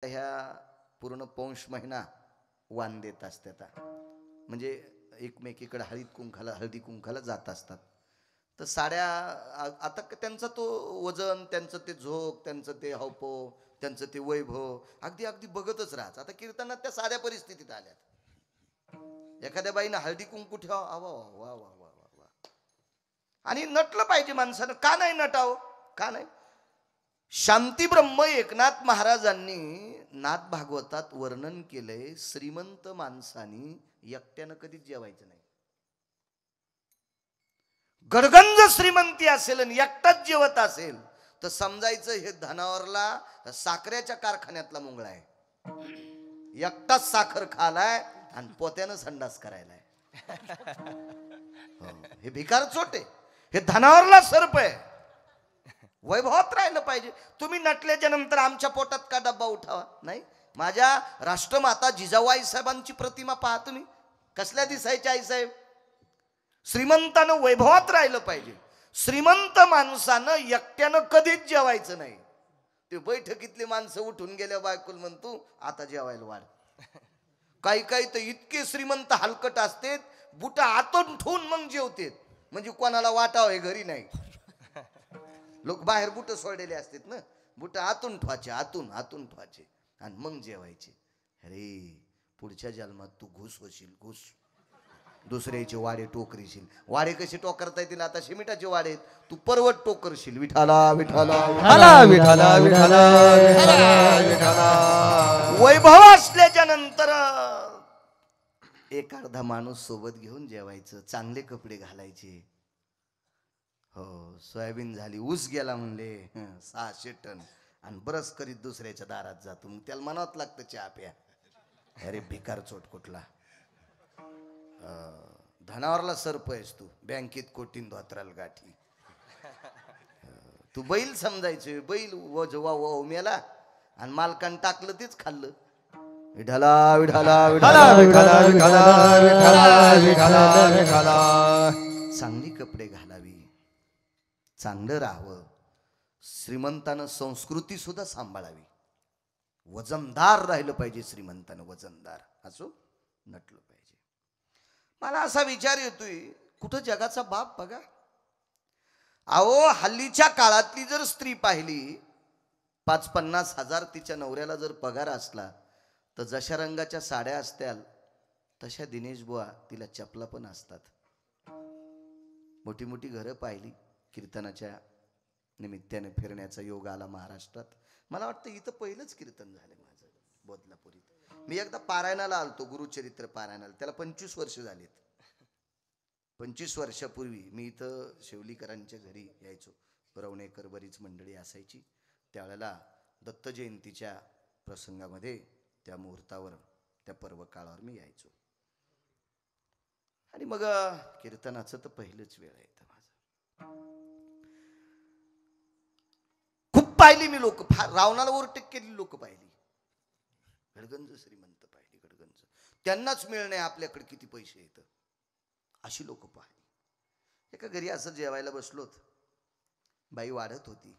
ह्या पूर्ण पौष महिना वाण देत असतात, म्हणजे एकमेकीकडे हळदी कुंकाला जात असतात. तर साड्या आता त्यांचा तो वजन, त्यांचं ते झोक, त्यांचं ते हावभाव, त्यांचं ते वैभव अगदी अगदी बघतच राहत. आता कीर्तनात त्या साध्या परिस्थितीत आल्यात. एखाद्या बाईनं हळदी कुंकू ठेवा, वा वा वा वा वा वा. आणि नटलं पाहिजे माणसानं. का नाही नटावं? का नाही? शांती ब्रह्म एकनाथ महाराजांनी नाथ भागवतात वर्णन केलंय, श्रीमंत माणसानी एकट्यानं कधीच जेवायचं नाही. गडगंज श्रीमंती असेल आणि एकटाच जेवत असेल तर समजायचं हे धनावरला साखरेच्या कारखान्यातला मुंगळा आहे. एकटाच साखर खालाय आणि पोत्यानं संडास करायलाय. हे भिकार चोटे, हे धनावरला सर्प आहे. वैभवात राहिलं पाहिजे. तुम्ही नटल्याच्या नंतर आमच्या पोटात का डब्बा उठावा? नाही. माझ्या राष्ट्रमाता जिजाऊ आईसाहेबांची प्रतिमा पहा तुम्ही, कसल्या दिसायच्या आईसाहेब. श्रीमंतानं वैभवात राहिलं पाहिजे. श्रीमंत माणसानं एकट्यानं कधीच जेवायचं नाही. ते बैठकीतली माणसं उठून गेल्या बायकोल म्हणतो आता जेवायला वाढ. काही काही तर इतके श्रीमंत हलकट असते, बुटा आतून ठेवून मग जेवतेत, म्हणजे कोणाला वाटावं हे घरी नाही. लोक बाहेर बुट सोडलेले असतात ना, बुट आतून ठेवायचे, आतून ठेवायचे आणि मग जेवायचे. अरे पुढच्या जन्मात तू घुस होशील, घुस. दुसऱ्याचे वाडे टोकरीशील. वाडे कसे टोकरता येतील? आता शिमिटाचे वाडे, तू पर्वत टोकरशील. विठाला विठाला विठाला विठाला विठाला विठाला. वैभव असल्याच्या नंतर एक अर्धा माणूस सोबत घेऊन जेवायचं, चांगले कपडे घालायचे. हो, सोयाबीन झाली, ऊस गेला म्हणले 600 टन आणि बरस करीत दुसऱ्याच्या दारात जातो, मग त्याला मनात लागतं चहा प्या. अरे भिकार चोट कुठला. धनावरला सर्प आहेस तू, बँकेत कोटीन धोत्राल गाठी. तू बैल समजायचं. बैल व मेला आणि मालकान टाकलं तेच खाल्लं. विठाला विठाला विठाला विठाला विठाला विठाला विठाला. चांगली कपडे घालावी, चांगलं राहावं. श्रीमंतानं संस्कृती सुद्धा सांभाळावी. वजनदार राहिलं पाहिजे. श्रीमंतानं वजनदार असो, नटलं पाहिजे. मला असा विचार येतोय, कुठं जगाचा बाप बघा. अहो हल्लीच्या काळातली जर स्त्री पाहिली, 50-50 हजार तिच्या नवऱ्याला जर पगार असला तर जशा रंगाच्या साड्या असत्याल तशा दिनेश बुवा तिला चपला पण असतात. मोठी मोठी घरं पाहिली. कीर्तनाच्या निमित्ताने फिरण्याचा योग आला महाराष्ट्रात. मला वाटतं इथं पहिलंच कीर्तन झालं माझं बदलापुरीत. मी एकदा पारायणाला आलतो, गुरुचरित्र पारायणाला. त्याला 25 वर्ष झालीत. 25 वर्षापूर्वी मी इथं शेवलीकरांच्या घरी यायचो. रवणेकर बरीच मंडळी असायची. त्यावेळेला दत्त जयंतीच्या प्रसंगामध्ये, त्या मुहूर्तावर, त्या पर्व काळावर मी यायचो. आणि मग कीर्तनाचं तर पहिलंच वेळ आहे माझं. खूप पाहिली मी लोक, रावणाला ओव्हरटेक केलेली लोक पाहिली. गडगंज श्रीमंत पाहिली, गडगंज. त्यांनाच मिळणे आपल्याकडे किती पैसे येतं अशी लोक पाहिली. एका घरी असं जेवायला बसलोत. बाई वाढत होती,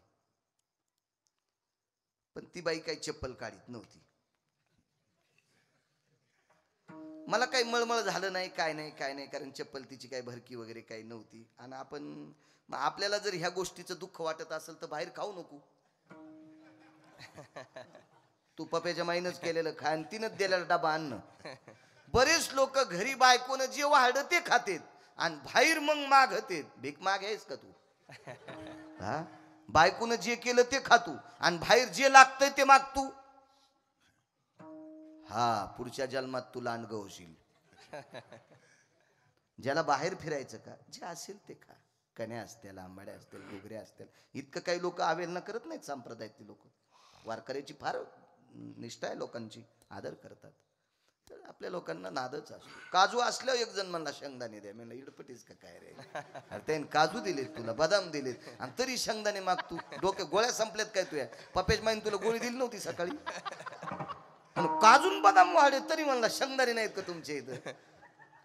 पण ती बाई काही चप्पल काढीत नव्हती. मला काही मळमळ झालं नाही, काय नाही काय नाही, कारण चप्पल तिची काही भरकी वगैरे काही नव्हती. आणि आपल्याला जर ह्या गोष्टीचं दुःख वाटत असेल तर बाहेर खाऊ नको. तू पप्याच्या माईनच केलेलं खा आणि तिनंच दिलेला डबा अन्न. बरेच लोक घरी बायकोनं जे वाढलं ते खातेत आणि बाहेर मग मागतेत. भीक माग आहेस का तू? हा, बायकोनं जे केलं ते खातू आणि बाहेर जे लागतंय ते मागतू. हा, पुढच्या जन्मात तू लांडगं होशील. ज्याला बाहेर फिरायचं का, जे असेल ते खा. कण्या असतील, आंबाड्या असतील, घुगऱ्या असतील. इतकं काही लोक अवेलना करत नाहीत. संप्रदायातली लोक वारकऱ्याची फार निष्ठा आहे, लोकांची आदर करतात. तर आपल्या लोकांना नादच असतो. काजू असल्यावर एक जण म्हणला शेंगदाणे द्या. म्हणलं इडपटीस का काय रे? अरे त्याने काजू दिलेत तुला, बदाम दिलेत आणि तरी शेंगदाणे मागतू. डोक्या गोळ्या संपल्यात काय तुया? पप्याच्या माईने तुला गोळी दिली नव्हती सकाळी? काजून बदाम वाढे तरी म्हणला शेंगदाणे नाहीत का तुमच्या इथं?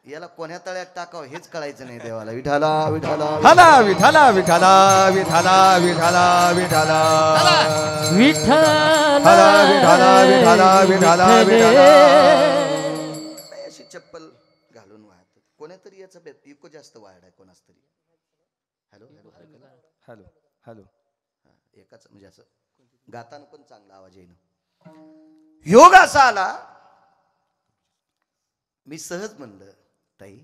याला कोण्या तळ्यात टाकावं हेच कळायचं नाही देवाला. विठाला विठाला विठाला विठाला विठाला विठाला विठाला विठाला विठाला विठाला विठाला विठाला. अशी चप्पल घालून वाहत कोणीतरी याचा इको जास्त वाढ आहे कोणाच तरी. हॅलो हॅलो हॅलो हॅलो एकाच म्हणजे असं गाताना पण चांगला आवाज येईन. योग असा आला मी सहज म्हणलं ताई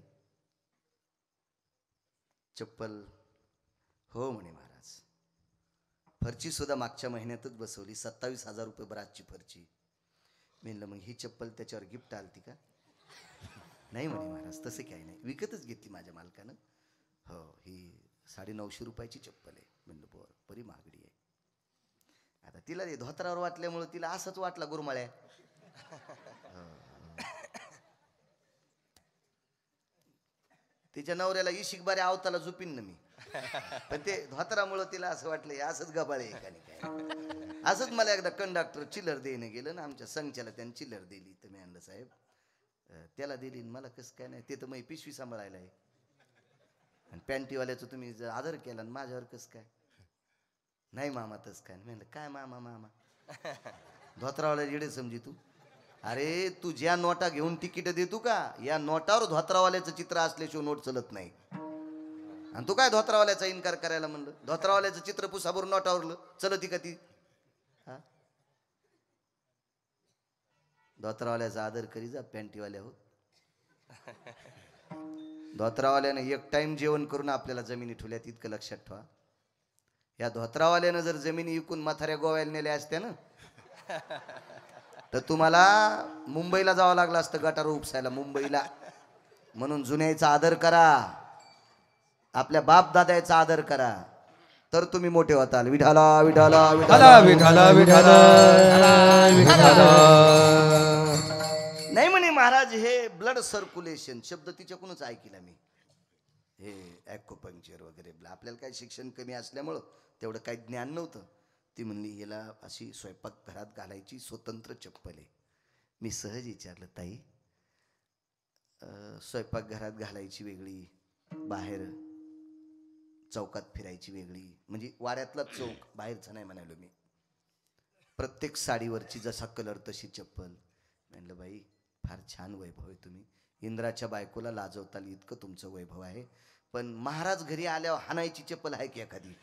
चप्पल हो म्हणे महाराज. फरची सुद्धा मागच्या महिन्यातच बसवली 27,000 रुपये बराचची फरची. म्हणलं मग ही चप्पल त्याच्यावर गिफ्ट आलती का? नाही म्हणे महाराज तसे काही नाही विकतच घेतली माझ्या मालकानं. हो ही 950 रुपयाची चप्पल आहे. म्हणलं बरं बरी महागडी आहे. आता तिला ते धोत्रावर वाटल्यामुळे तिला असंच वाटला गुरमाळ्या. तिच्या नवऱ्याला इशिक बारे आवताला झोपीन ना मी. पण ते धोत्रामुळं तिला असं वाटलं असंच गबाळे आहे का नाही काय. असंच मला एकदा कंडक्टर चिल्लर देणं गेलं ना आमच्या संचाला त्याने चिल्लर दिली. तर मी आणलं साहेब त्याला दिली मला कसं काय नाही. ते तर मग पिशवी सांभाळायला आहे आणि पॅन्टीवाल्याचं तुम्ही जर आदर केला आणि माझ्यावर कसं काय. नाही मामा तसं काय. म्हणलं काय मामा मामा धोत्रावाला येडे समजी तू. अरे तू ज्या नोटा घेऊन तिकीट देतो का या नोटावर धोत्रावाल्याचं चित्र असल्याशिवाय नोट चलत नाही. आणि तू काय धोत्रावाल्याचा इन्कार करायला म्हणलं. धोत्रावाल्याचं चित्र पुसाभरून नोटावरलं चलती का ती. धोत्रावाल्याचा आदर करी जा पॅन्टीवाल्या हो. धोत्रावाल्याने एक टाइम जेवण करून आपल्याला जमिनी ठेवल्यात इतकं लक्षात ठेवा. या धोत्रावाल्यानं जर जमिनी विकून म्हाताऱ्या गोव्याला नेल्या असत्या ना तर तुम्हाला मुंबईला जावं लागलं असतं गटार उपसायला मुंबईला. म्हणून जुन्याचा आदर करा आपल्या बाप दादाचा आदर करा तर तुम्ही मोठे होताल. विठाला विठाला विठाला विठाला विठाला विठाला. नाही म्हणे महाराज हे ब्लड सर्क्युलेशन शब्द तिच्याकडूनच ऐकला मी. हे ॲक्युपंक्चर वगैरे आपल्याला काही शिक्षण कमी असल्यामुळं तेवढं काही ज्ञान नव्हतं. ती म्हणली याला अशी स्वयंपाक घरात घालायची स्वतंत्र चप्पल आहे. मी सहज विचारलं ताई स्वयंपाक घरात घालायची वेगळी बाहेर चौकात फिरायची वेगळी म्हणजे वाड्यातला चौक बाहेरचा नाही म्हणालो मी. प्रत्येक साडीवरची जसा कलर तशी चप्पल. म्हणलं बाई फार छान वैभव आहे तुम्ही. इंद्राच्या बायकोला लाजवताल इतकं तुमचं वैभव आहे. पण महाराज घरी आल्यावर हाणायची चप्पल आहे की एखादी.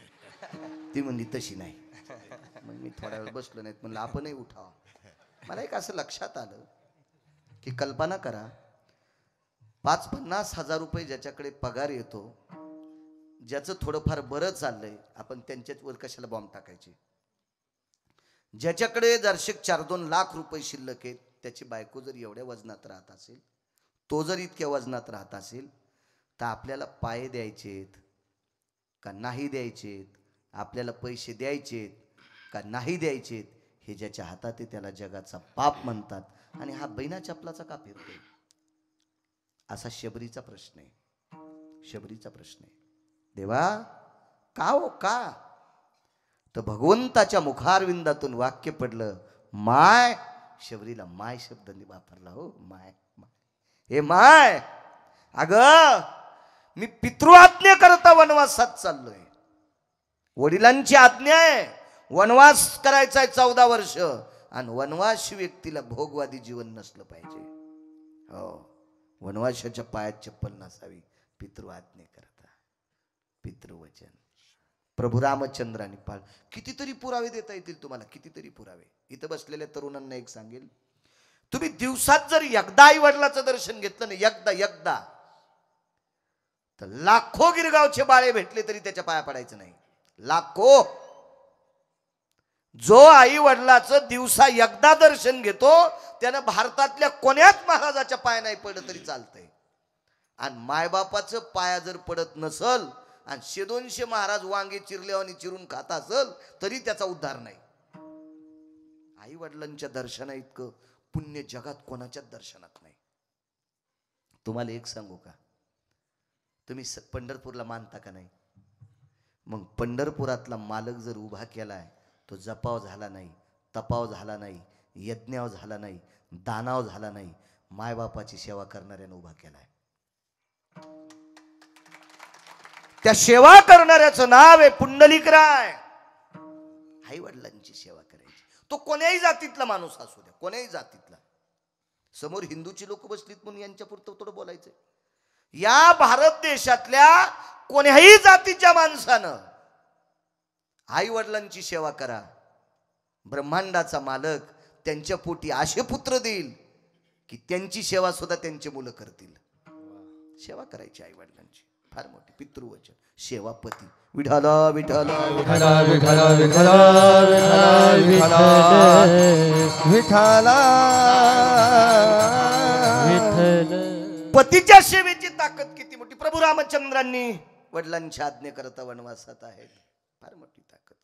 ती म्हणली तशी नाही. मग मी थोड्या वेळ बसलो नाहीत म्हणलं आपणही उठावं. मला एक असं लक्षात आलं की कल्पना करा 50-50 हजार रुपये ज्याच्याकडे पगार येतो ज्याचं थोडंफार बरं चाललंय आपण त्यांच्यावर कशाला बॉम्ब टाकायचे. ज्याच्याकडे जरशेक 4-2 लाख रुपये शिल्लक आहेत त्याची बायको जर एवढ्या वजनात राहत असेल तो जर इतक्या वजनात राहत असेल तर आपल्याला पाय द्यायचेत का नाही द्यायचेत. आपल्याला पैसे द्यायचेत का नाही द्यायचेत हे ज्याच्या हातात आहे त्याला जगाचा बाप म्हणतात. आणि हा बैना चपलाचा का फिरतोय असा शबरीचा प्रश्न आहे. शबरीचा प्रश्न आहे. देवा का हो का. तर भगवंताच्या मुखारविंदातून वाक्य पडलं माय. शबरीला माय शब्द वापरला हो. माय हे माय अग मी पितृआज्ञा करता वनवासात चाललोय. वडिलांची आज्ञा आहे वनवास करायचा आहे 14 वर्ष आणि वनवासी व्यक्तीला भोगवादी जीवन नसलं पाहिजे. हो वनवासाच्या पायात चप्पल नसावी. पितृआज्ञा करता पितृवचन प्रभू रामचंद्रांनी पाळ. कितीतरी पुरावे देता येतील तुम्हाला कितीतरी पुरावे. इथं बसलेल्या तरुणांना एक सांगेल तुम्ही दिवसात जर एकदा आई वडिलाचं दर्शन घेतलं ना एकदा तर लाखो गिरगावचे बाळे भेटले तरी त्याच्या पाया पडायचं नाही. लाखो. जो आई वडिलाचं दिवसा एकदा दर्शन घेतो त्यानं भारतातल्या कोण्याच महाराजाच्या पाया नाही पडलं तरी चालतंय. आणि मायबापाचं पाया जर पडत नसल आणि 100-200 महाराज वांगे चिरल्यावानी चिरून खात असल तरी त्याचा उद्धार नाही. आई वडिलांच्या दर्शना इतकं पुण्य जगात कोणाच्याच दर्शनात नाही. तुम्हाला एक सांगू का तुम्ही पंढरपूरला मानता का नाही. मग पंढरपुरातला मालक जर उभा केलाय तो जपाव झाला नाही तपाव झाला नाही यज्ञाव झाला नाही दानाव झाला नाही मायबापाची सेवा करणाऱ्यानं उभा केलाय. त्या सेवा करणाऱ्याचं नाव आहे पुंडलिकराय. आई वडिलांची सेवा करायची. तो कोण्याही जातीतला माणूस असू द्या, कोण्याही जातीतला. समोर हिंदूची लोक बसलीत म्हणून यांच्या पुरतं थोडं बोलायचं. या भारत देशातल्या कोण्याही जातीच्या माणसानं आई वडिलांची सेवा करा. ब्रह्मांडाचा मालक त्यांच्या पोटी असे पुत्र देईल की त्यांची सेवा सुद्धा त्यांची मुलं करतील. सेवा करायची आई वडिलांची फार मोठी पितृवचन. सेवापती विठाला विठाला विठाला विठाला विठाला विठाला विठाला विठ्ठल. पतीच्या सेवेची ताकद किती मोठी. प्रभू रामचंद्रांनी वडिलांच्या आज्ञेकरता वनवासात आहेत. फार मोठी ताकद.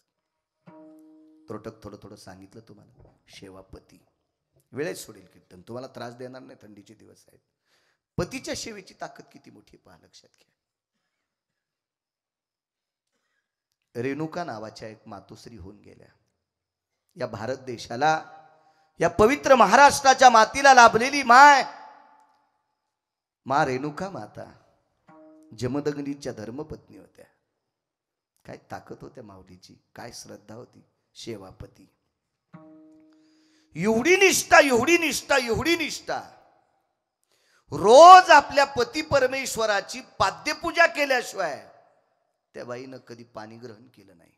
त्रोटक थोडं थोडं सांगितलं तुम्हाला. सेवापती वेळेत सोडेल कीर्तन, तुम्हाला त्रास देणार नाही. थंडीचे दिवस आहेत. पतीच्या सेवेची ताकद किती मोठी पहा, लक्षात घ्या. रेणुका नावाच्या एक मातोश्री होऊन गेल्या. या भारत देशाला, या पवित्र महाराष्ट्राच्या मातीला लाभलेली मा रेणुका माता जमदग्नीच्या धर्मपत्नी होत्या. काय ताकद होत्या माऊलीची, काय श्रद्धा होती. सेवापती. एवढी निष्ठा, एवढी निष्ठा, एवढी निष्ठा. रोज आपल्या पती परमेश्वराची पाद्यपूजा केल्याशिवाय त्या बाईनं कधी पाणी ग्रहण केलं नाही.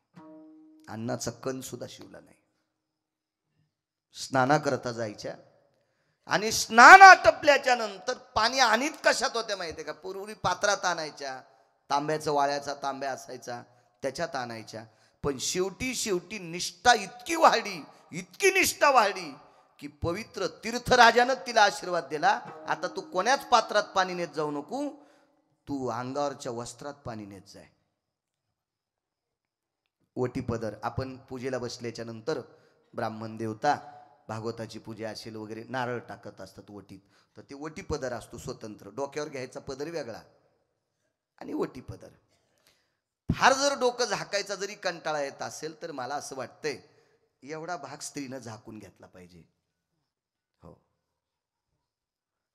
अन्नाचा कण सुद्धा शिवला नाही. स्नाना करता जायच्या आणि स्नान आटपल्याच्या नंतर पाणी आणीत कशात होत्या माहितीये का? पूर्वी पात्रात आणायच्या, तांब्याचा वाळ्याचा तांब्या असायचा त्याच्यात आणायच्या. पण शेवटी निष्ठा इतकी वाढली, इतकी निष्ठा वाढली की पवित्र तीर्थराजानं तिला आशीर्वाद दिला. आता तू कोण्याच पात्रात पाणी नेत जाऊ नको, तू अंगावरच्या वस्त्रात पाणी नेत जाय. ओटी पदर. आपण पूजेला बसल्याच्या नंतर ब्राह्मण देवता भागवताची पूजा असेल वगैरे नारळ टाकत असतात ओटीत. तर ते ओटी पदर असतो स्वतंत्र. डोक्यावर घ्यायचा पदर वेगळा आणि ओटी पदर. फार जर डोकं झाकायचा जरी कंटाळा येत असेल तर मला असं वाटतंय एवढा भाग स्त्रीनं झाकून घेतला पाहिजे. हो.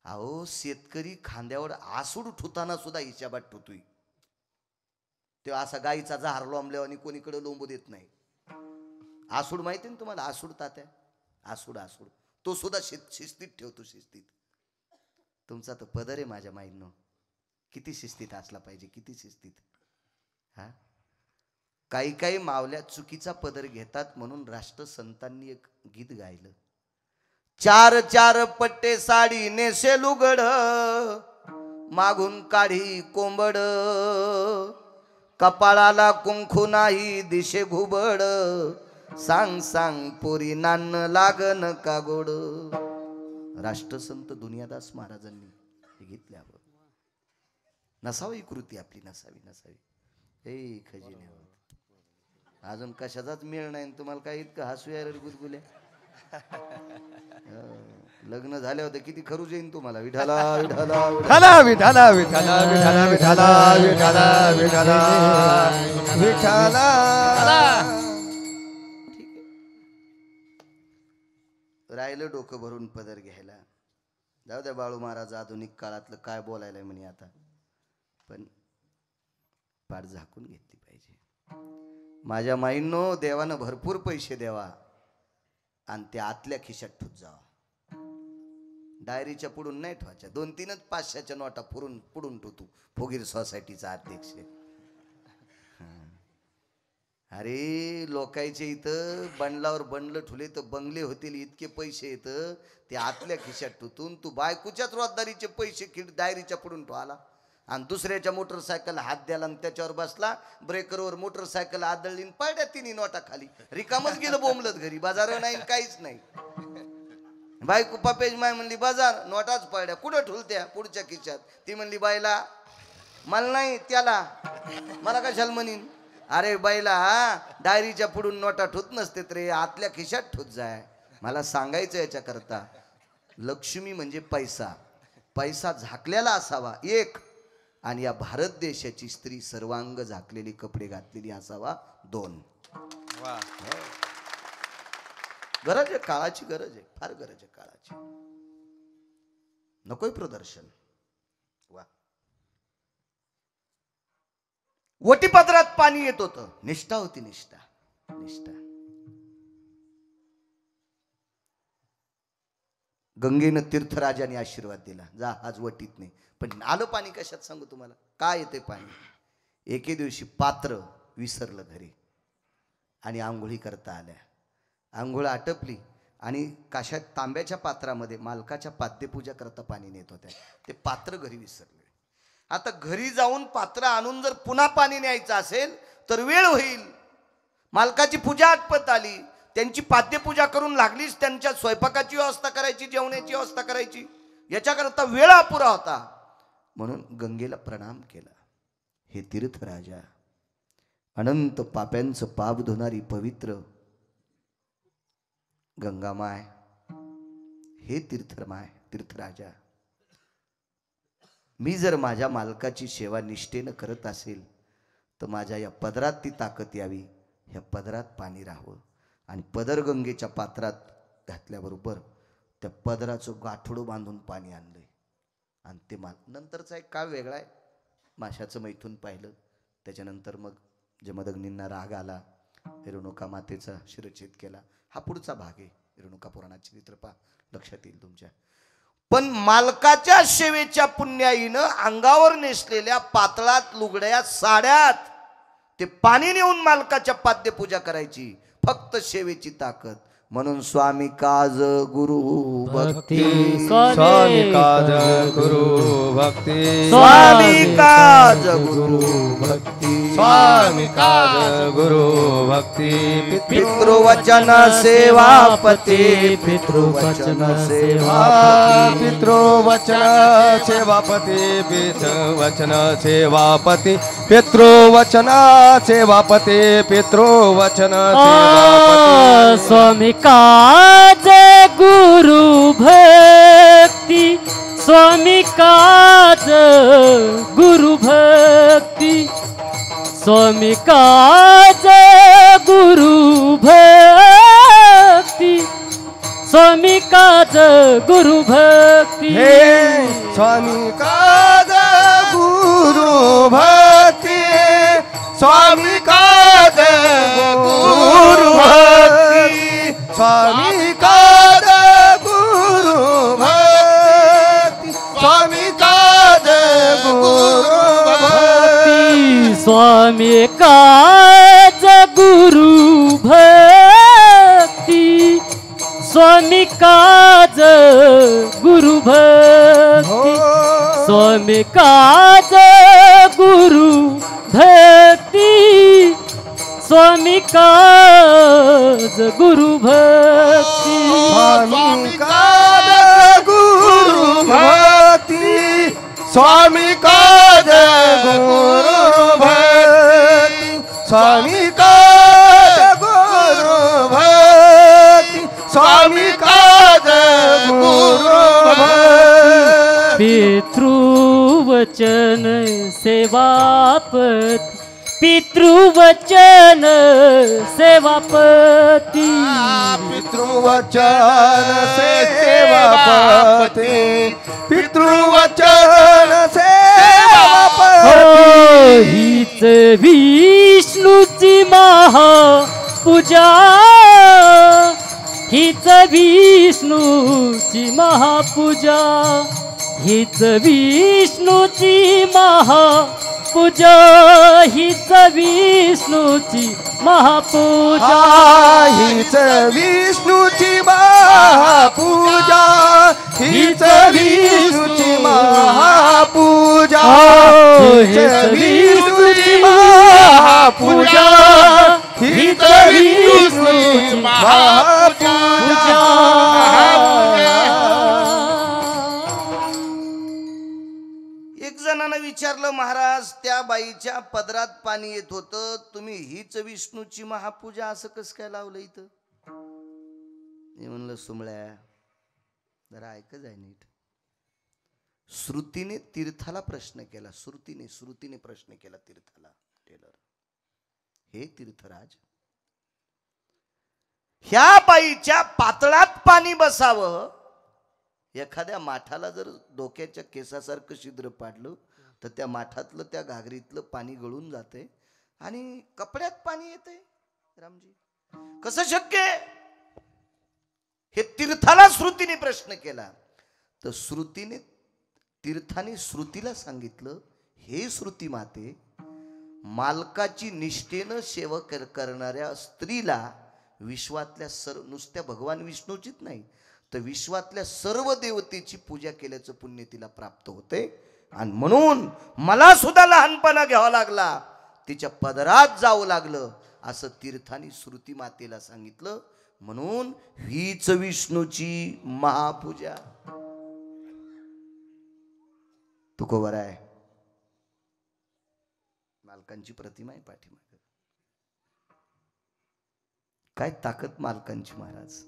अहो शेतकरी खांद्यावर आसूड ठुताना सुद्धा हिशाबात ठुतोय. तेव्हा असा गाईचा जहार लोंबल्यावर आणि कोणीकडे लोंबू देत नाही. आसूड माहिती ना तुम्हाला? आसूड तात्या, आसूड तो सुद्धा शिस्तीत ठेवतो. शिस्तीत. तुमचा तो पदर आहे माझ्या माईंनो, किती शिस्तीत असला पाहिजे, किती शिस्तीत. हा, काही मावल्या चुकीचा पदर घेतात म्हणून राष्ट्रसंतांनी एक गीत गायलं. 4 पट्टे साडी नेसे लुगड, मागून काढी कोंबड, कपाळाला कुंकू नाही दिशे घुबड, सांग पोरी नान लागन का गोड. राष्ट्रसंत दुनियादास महाराजांनी हे घेतल्यावर नसावी कृती आपली, नसावी. हे खजिने अजून कशाचाच मेळ नाही. तुम्हाला काय इतकं हसू यायला गुदगुल्या? लग्न झाले होते किती खरूच येईन तुम्हाला. विठाला विठाला विठाला विठाला विठाला विठाला विठाला विठाला विठाला विठाला. राहिलं डोकं भरून पदर घ्यायला. जाऊ द्या बाळू महाराज आधुनिक काळातलं काय बोलायला म्हणे आता, पण पाठ झाकून घेतली पाहिजे. माझ्या माईंनो, देवानं भरपूर पैसे द्यावा आणि ते आतल्या खिशात ठेवत जावा. डायरीच्या पुढून नाही ठेवायच्या. 2-3 500च्या नोटा पुढून ठेवतो. फोगीर सोसायटीचा अध्यक्ष. अरे लोकायचे इथं बंडलावर बंडलं ठुले तर बंगले होतील इतके पैसे येत, ते आतल्या खिशात ठेवून तू बायकोच्याच रोजदारीचे पैसे डायरीच्या पुढून ठेवाला. आणि दुसऱ्याच्या मोटरसायकल हात द्याला आणि त्याच्यावर बसला, ब्रेकरवर मोटरसायकल आदळली, पडल्या 3 नोटा खाली. रिकामच गेलं बोंबलत घरी. बाजार नाही काहीच नाही. बायको पापेज माय म्हणली बाजार, नोटाच पडल्या. कुठं ठुलत्या? पुढच्या खिशात. ती म्हणली बाईला, मला नाही त्याला, मला कशाला म्हणीन. अरे बाईला डायरीच्या पुढून नोटा ठुत नसते रे, आतल्या खिशात ठुत जाय. मला सांगायचं याच्याकरता, लक्ष्मी म्हणजे पैसा झाकलेला असावा एक, आणि या भारत देशाची स्त्री सर्वांग झाकलेली कपडे घातलेली असावा 2. गरज आहे, काळाची गरज आहे, फार गरज आहे काळाची. नकोय प्रदर्शन. वा, वटीपत्रात पाणी येत होतं. निष्ठा होती, निष्ठा निष्ठा. गंगेनं तीर्थराजाने आशीर्वाद दिला, जा आज वटीत नाही. पण आलं पाणी कशात सांगू तुम्हाला, काय येते पाणी. एके दिवशी पात्र विसरलं घरी आणि आंघोळी करता आल्या. आंघोळ आटपली आणि काशात तांब्याच्या पात्रामध्ये मालकाच्या पाद्यपूजा करता पाणी नेत होत्या. ते पात्र घरी विसरले. आता घरी जाऊन पात्र आणून जर पुन्हा पाणी न्यायचं असेल तर वेळ होईल. मालकाची पूजा आटपत आली, त्यांची पाद्यपूजा करून लागलीच त्यांच्या स्वयंपाकाची व्यवस्था करायची, जेवणाची व्यवस्था करायची. याच्याकरता वेळ अपुरा होता. म्हणून गंगेला प्रणाम केला. हे तीर्थराजा, अनंत पाप्यांचं पाप धुणारी पवित्र गंगामाय, हे तीर्थराजा, मी जर माझ्या मालकाची सेवा निष्ठेनं करत असेल तर माझ्या या पदरात ती ताकद यावी. ह्या पदरात पाणी राहावं. आणि पदर गंगेच्या पात्रात घातल्याबरोबर त्या पदराचं गाठोडं बांधून पाणी आणलंय. आणि ते नंतरचा एक काळ वेगळा आहे. माशाचं मैथून पाहिलं, त्याच्यानंतर मग जमदग्नींना राग आला, रेणुका मातेचा शिरच्छेद केला. हा पुढचा भाग आहे. रेणुका पुराणाची चित्रपा लक्षात येईल तुमच्या. पण मालकाच्या सेवेच्या पुण्याईनं अंगावर नेसलेल्या पातळात लुगड्या साड्यात ते पाणी नेऊन मालकाच्या पाद्यपूजा करायची. फक्त सेवेची ताकद. म्हणून स्वामी काज गुरु भक्ती, स्वामी काज गुरु भक्ती, स्वामी काज गुरु भक्ती, स्वामी काज गुरु भक्ती. पितृवचन सेवापती, पितृवचन सेवापती, पितृवचन सेवापती, पितृवचन सेवापती, पितृवचन सेवापती, पितृवचन सेवापती. स्वामी काज गुरु भक्ती, स्वामी काज गुरु भक्ती, स्वामी काज गुरु भक्ती, स्वामी काज गुरु भक्ती. हे स्वामी काज गुरु भक्ती, स्वामी काज गुरु भक्ती, स्वामी काज गुरु भक्ती, स्वामी काज गुरु भक्ती. स्वामी काज गुरु भक्ती, स्वामी काज गुरु भक्ती, स्वामी काज गुरु भक्ती, स्वामी काज गुरु भक्ती. स्वामी काज गुरु भक्ती, स्वामी काज गुरु भक्ती, स्वामी काज गुरु भक्ती, स्वामी काज गुरु भक्ती. पितृवचन सेवापती, पितृवचन सेवापती, पितृवचन सेवापती, पितृवचन सेवापती. हीच विष्णूची महापूजा, हीच विष्णूची महापूजा, हीच विष्णूची महापूजा, हीच विष्णूची महापूजा, हीच विष्णूची महापूजा, हीच विष्णूची महापूजा, हीच विष्णूची महापूजा, हीच विष्णूची महापूजा. एक जणांना विचारलं, महाराज त्या बाईच्या पदरात पाणी येत होतं, तुम्ही हीच विष्णूची महापूजा असं कसं काय लावलं इथं. मी म्हणलं, सुमळ्या जरा ऐकच आहे नीट. श्रुतीने तीर्थाला प्रश्न केला, श्रुतीने प्रश्न केला तीर्थाला. टेलर, हे तीर्थराज, ह्या बाईच्या पातळात पाणी बसावं, एखाद्या माठाला जर डोक्याच्या केसासारखं छिद्र पाडलं तर त्या माठातलं त्या घागरीतलं पाणी गळून जाते आणि कपड्यात पाणी येते. रामजी कसं शक्य आहे? हे तीर्थाला श्रुतीने प्रश्न केला तर श्रुतीने तीर्थाने श्रुतीला सांगितलं, हे श्रुती माते, मालकाची निष्ठेनं सेवा करणाऱ्या स्त्रीला विश्वातल्या नुसत्या भगवान विष्णूचीच नाही तर विश्वातल्या सर्व देवतेची पूजा केल्याचं पुण्य तिला प्राप्त होते. आणि म्हणून मला सुद्धा लहानपणा घ्यावा लागला, तिच्या पदरात जावं लागलं, असं तीर्थाने श्रुती मातेला सांगितलं. म्हणून हीच विष्णूची महापूजा. तुकोबर आहे, मालकांची प्रतिमा आहे पाठीमागे. काय ताकद मालकांची महाराज,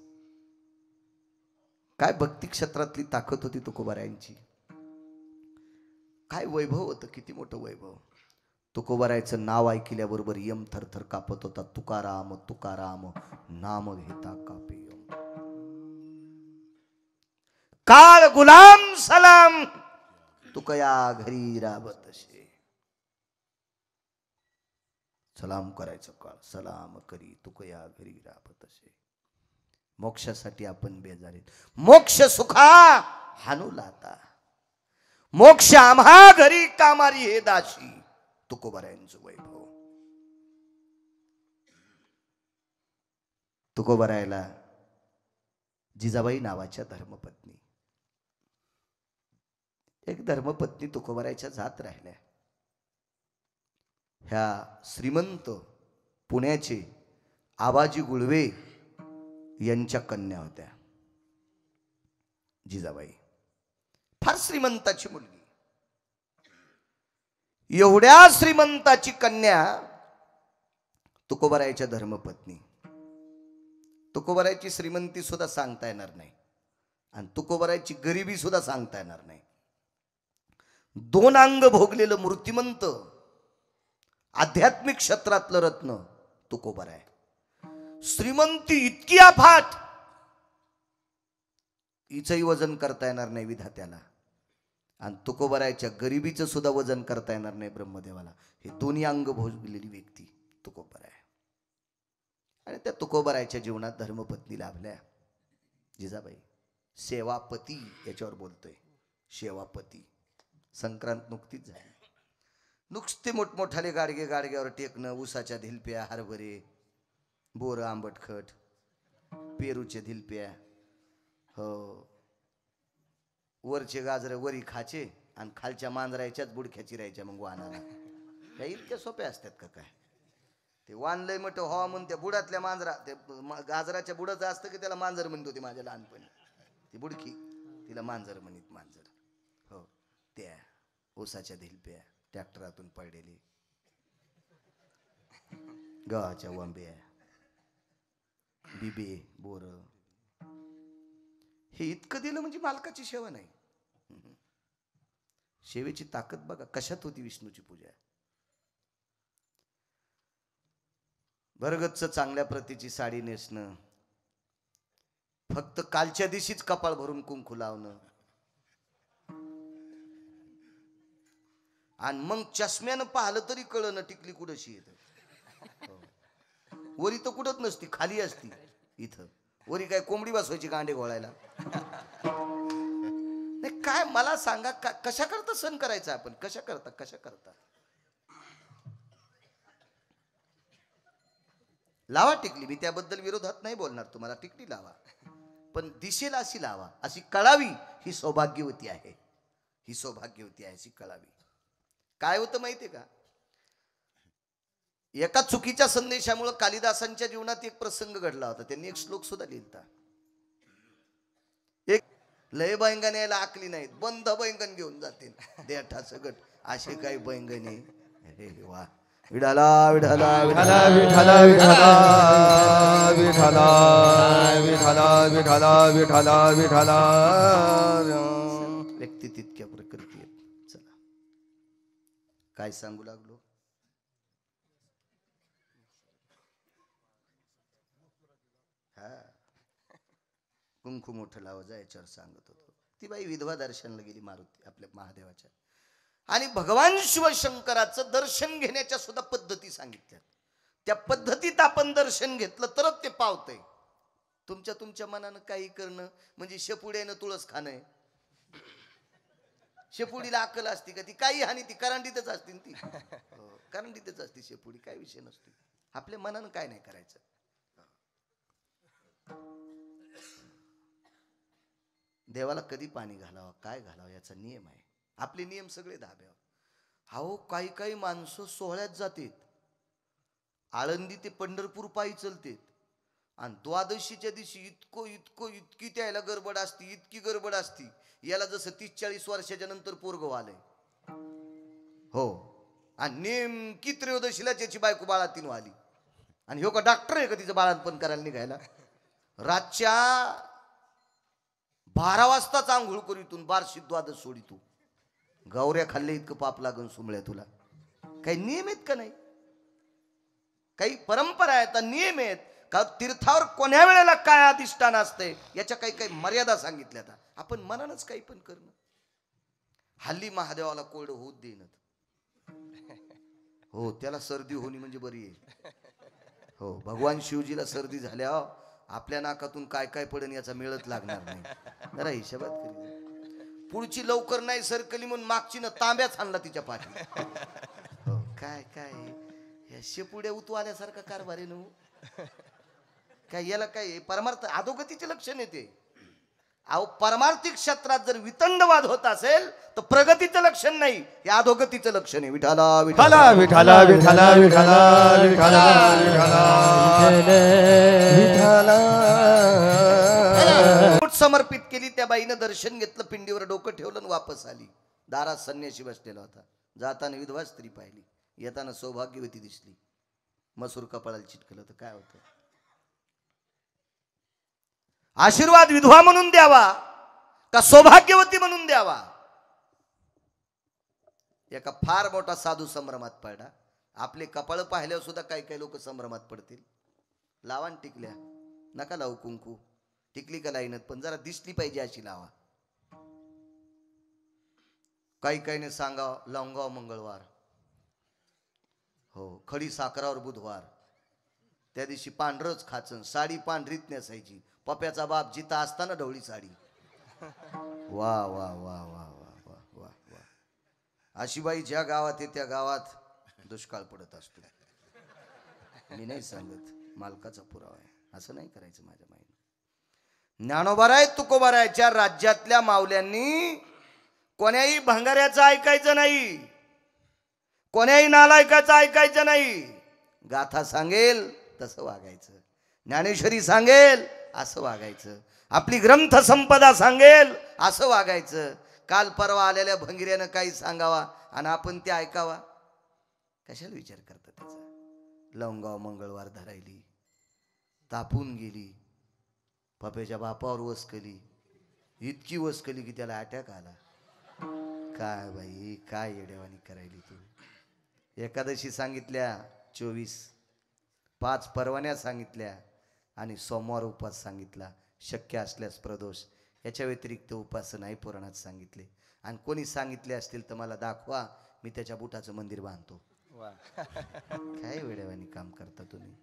काय भक्ती क्षेत्रातली ताकद होती तुकोबारायांची, काय वैभव होतं, किती मोठं वैभव. तुकोबारायचं नाव ऐकल्याबरोबर यम थरथर कापत होता. तुकाराम तुकाराम नाम घेता कापे यम. काळ गुलाम सलाम तुकया घरी राबतशे. सलाम करायचं काळ सलाम करी तुकया घरी राबतशे. मोक्षासाठी आपण बेजारी, मोक्ष सुखा हानू लाता, मोक्ष आम्हा घरी कामारी हे दाशी. तुकोबारायांचं वैभव. तुकोबारायला जिजाबाई नावाच्या धर्मपत्नी, एक धर्मपत्नी तुकोबारायच्या जात राहिल्या. ह्या श्रीमंत पुण्याचे आबाजी गुळवे यांच्या कन्या होत्या. जिजाबाई फार श्रीमंताची मुलगी. एवढ्या श्रीमंताची कन्या तुकोबारायच्या धर्मपत्नी. तुकोबारायची श्रीमंती सुद्धा सांगता येणार नाही आणि तुकोबारायची गरिबी सुद्धा सांगता येणार नाही. दोन अंग भोगलेलं मूर्तिमंत आध्यात्मिक क्षेत्रातलं रत्न तुकोबाराय. श्रीमंती इतकी अफाट, हिचंही वजन करता येणार नाही विधात्याला, आणि तुकोबारायच्या गरिबीचं सुद्धा वजन करता येणार नाही ब्रह्मदेवाला. हे दोन्ही अंग भोगलेली व्यक्ती तुकोबाराय. आणि त्या तुकोबारायच्या जीवनात धर्मपत्नी लाभल्या जिजाबाई. सेवापती याच्यावर बोलतोय, सेवापती. संक्रांत नुकतीच झाली. नुसते मोठमोठाले गाडगे गाडग्यावर टेकणं, ऊसाच्या धिलप्या, हरभरे, बोर, आंबटखट, पेरूचे धिलप्या, हो, वरचे गाजर वरी खाचे आणि खालच्या मांजरायच्याच बुडख्याची राहायच्या मग वाहनाला. त्या इतक्या सोप्या असतात का काय? ते वानलंय मोठं हवा म्हणून त्या बुडातल्या मांजरा, ते गाजराच्या बुडाचं असतं की त्याला मांजर म्हणत होती माझ्या लहानपणी. ती बुडकी तिला मांजर म्हणत, मांजर. हो, त्या ऊसाच्या धिलप्या, ट्रॅक्टरातून पडलेली गव्हाच्या वंब्या, बिबे, बोर, हे इतकं दिलं म्हणजे मालकाची सेवा नाही. सेवेची ताकद बघा कशात होती विष्णूची पूजा. भरगच्च चांगल्या प्रतीची साडी नेसणं, फक्त कालच्या दिवशीच कपाळ भरून कुंकू लावणं, आणि मग चष्म्यानं पाहिलं तरी कळलं टिकली कुठशी येत. वरी तर कुठत नसती, खाली असती. इथं वरी काय कोंबडी बसवायची गांडे घोळायला? नाही, काय मला सांगा, कशा करता सण करायचा आपण? कशा करता लावा टिकली. मी त्याबद्दल विरोधात नाही बोलणार तुम्हाला, टिकली लावा, पण दिसेल अशी लावा, अशी कळावी. ही सौभाग्यवती आहे, ही सौभाग्यवती आहे, अशी कळावी. काय होतं माहितीये का, एका चुकीच्या संदेशामुळे कालिदासांच्या जीवनात एक प्रसंग घडला होता. त्यांनी एक श्लोक सुद्धा लिहिला. एक लय बैंगण यायला आकली नाहीत, बंद बैंगण घेऊन जातील देठा सगट, असे काही बैंगणे. अरे वा, विठाला विठाला विठाला विठाला विठाला विठाला विठाला विठाला विठाला विठाला. व्यक्ती तितक्या प्रकृती आहेत. चला, काय सांगू लागलो. कुंकू मोठं लावा याच्यावर सांगत होतो. ती बाई विधवा दर्शनला गेली मारुती आपल्या महादेवाच्या. आणि भगवान शिवशंकराचं दर्शन घेण्याच्या सुद्धा पद्धती सांगितल्या. त्या पद्धतीत आपण दर्शन घेतलं तरच ते पावतंय. तुमच्या मनानं काही करणं म्हणजे शेपुड्यानं तुळस खाणं आहे. शेपुडीला अक्कल असती का? ती काही हानी ती करंडीतच असते ती. करंडीतच असते शेपुडी, काय विषय नसतो. आपल्या मनानं काय नाही करायचं. देवाला कधी पाणी घालावं काय घालावं याचा नियम आहे. आपले नियम सगळे धाब्यावर. अहो काही माणसं सोहळ्यात जातात, आळंदी ते पंढरपूर पायी चलतेत, आणि द्वादशीच्या दिवशी इतकी त्याला गडबड असती, इतकी गडबड असती. याला जसं 30-40 वर्षाच्या नंतर पोरग आलंय. हो, आणि नेमकी त्रयोदशीला त्याची बायको बाळातीन आली. आणि ह्यो का डॉक्टर आहे का तिचं बाळातपण करायला निघायला? रातच्या 12 वाजताच आंघोळ करीतून बारशी द्वादश सोडी. तू गौऱ्या खाल्ले इतकं पाप लागून सुमळ्या तुला. काही नियम आहेत का नाही? काही परंपरा आहेत, नियम आहेत का? तीर्थावर कोण्या वेळेला काय अधिष्ठान असते याच्या काही मर्यादा सांगितल्या. आपण मनानच काही पण करणं. हल्ली महादेवाला कोरडं होत देणं. हो, त्याला सर्दी होणी म्हणजे बरी आहे. हो, भगवान शिवजीला सर्दी झाल्या आपल्या नाकातून काय पडन याचा मेळच लागणार नाही. जरा हिशोबात करी. पुढची लवकर नाही सरकली म्हणून मागची न तांब्याच आणला तिच्या पाठी. हो, काय या शेपुड्या उतू आल्यासारखा कारभार आहे ना. काय याला काय परमार्थ अधोगतीचे लक्षण येते. अहो, परमार्थिक क्षेत्रात जर वितंडवाद होत असेल तर प्रगतीचं लक्षण नाही, हे अधोगतीचं लक्षण आहे. विठाला विठाला विठाला विठाला विठाला विठाला विठाला समर्पित केली. त्या बाईनं दर्शन घेतलं, पिंडीवर डोकं ठेवलं आणि वापस आली. दारात संन्यासी बसलेला होता. जाताना विधवा स्त्री पाहिली, येताना सौभाग्यवती दिसली. मसूर कपाळाला चिटकलं तर काय होतं? आशीर्वाद विधवा म्हणून द्यावा का सौभाग्यवती म्हणून द्यावा? एका फार मोठा साधू संभ्रमात पडला. आपले कपाळ पाहिल्यावर सुद्धा काही लोक संभ्रमात पडतील. लावान टिकल्या नका लावू, कुंकू टिकली का लाईनत, पण जरा दिसली पाहिजे अशी लावा. काहीने सांगाव लावंगाव मंगळवार, हो खडी साखरावर बुधवार. त्या दिवशी पांढरच खाचन, साडी पांढरीत नेसायची. पप्याचा बाप जिता असताना ढवळी साडी. वा वा वा वा वा वा वा वा. अशी बाई ज्या गावात आहे त्या गावात दुष्काळ पडत असतो. मी नाही सांगत, मालकाचा पुरावा आहे. असं नाही करायचं माझ्या माईने. ज्ञानोबाराय तुकोबारायच्या राज्यातल्या मावल्यांनी कोण्याही भंगाऱ्याचं ऐकायचं नाही, कोण्याही नालायकाचं ऐकायचं नाही. गाथा सांगेल तसं वागायचं, ज्ञानेश्वरी सांगेल असं वागायचं, आपली ग्रंथ संपदा सांगेल असं वागायचं. काल परवा आलेल्या भंगिऱ्यानं काही सांगावा आणि आपण ते ऐकावा, कशाला विचार करता त्याचा? लवंगाव मंगळवार धरायली, तापून गेली, पप्याच्या बापावर वसकली, इतकी वसकली की त्याला अटॅक आला. काय बाई, काय येडेवानी करायली तू. एकादशी सांगितल्या 24, 5 परवान्या सांगितल्या आणि सोमवार उपास सांगितला. शक्य असल्यास प्रदोष. याच्या व्यतिरिक्त उपास नाही पुराणात सांगितले. आणि कोणी सांगितले असतील तर मला दाखवा, मी त्याच्या बुटाचं मंदिर बांधतो. काय वेडेवानी काम करता तुम्ही.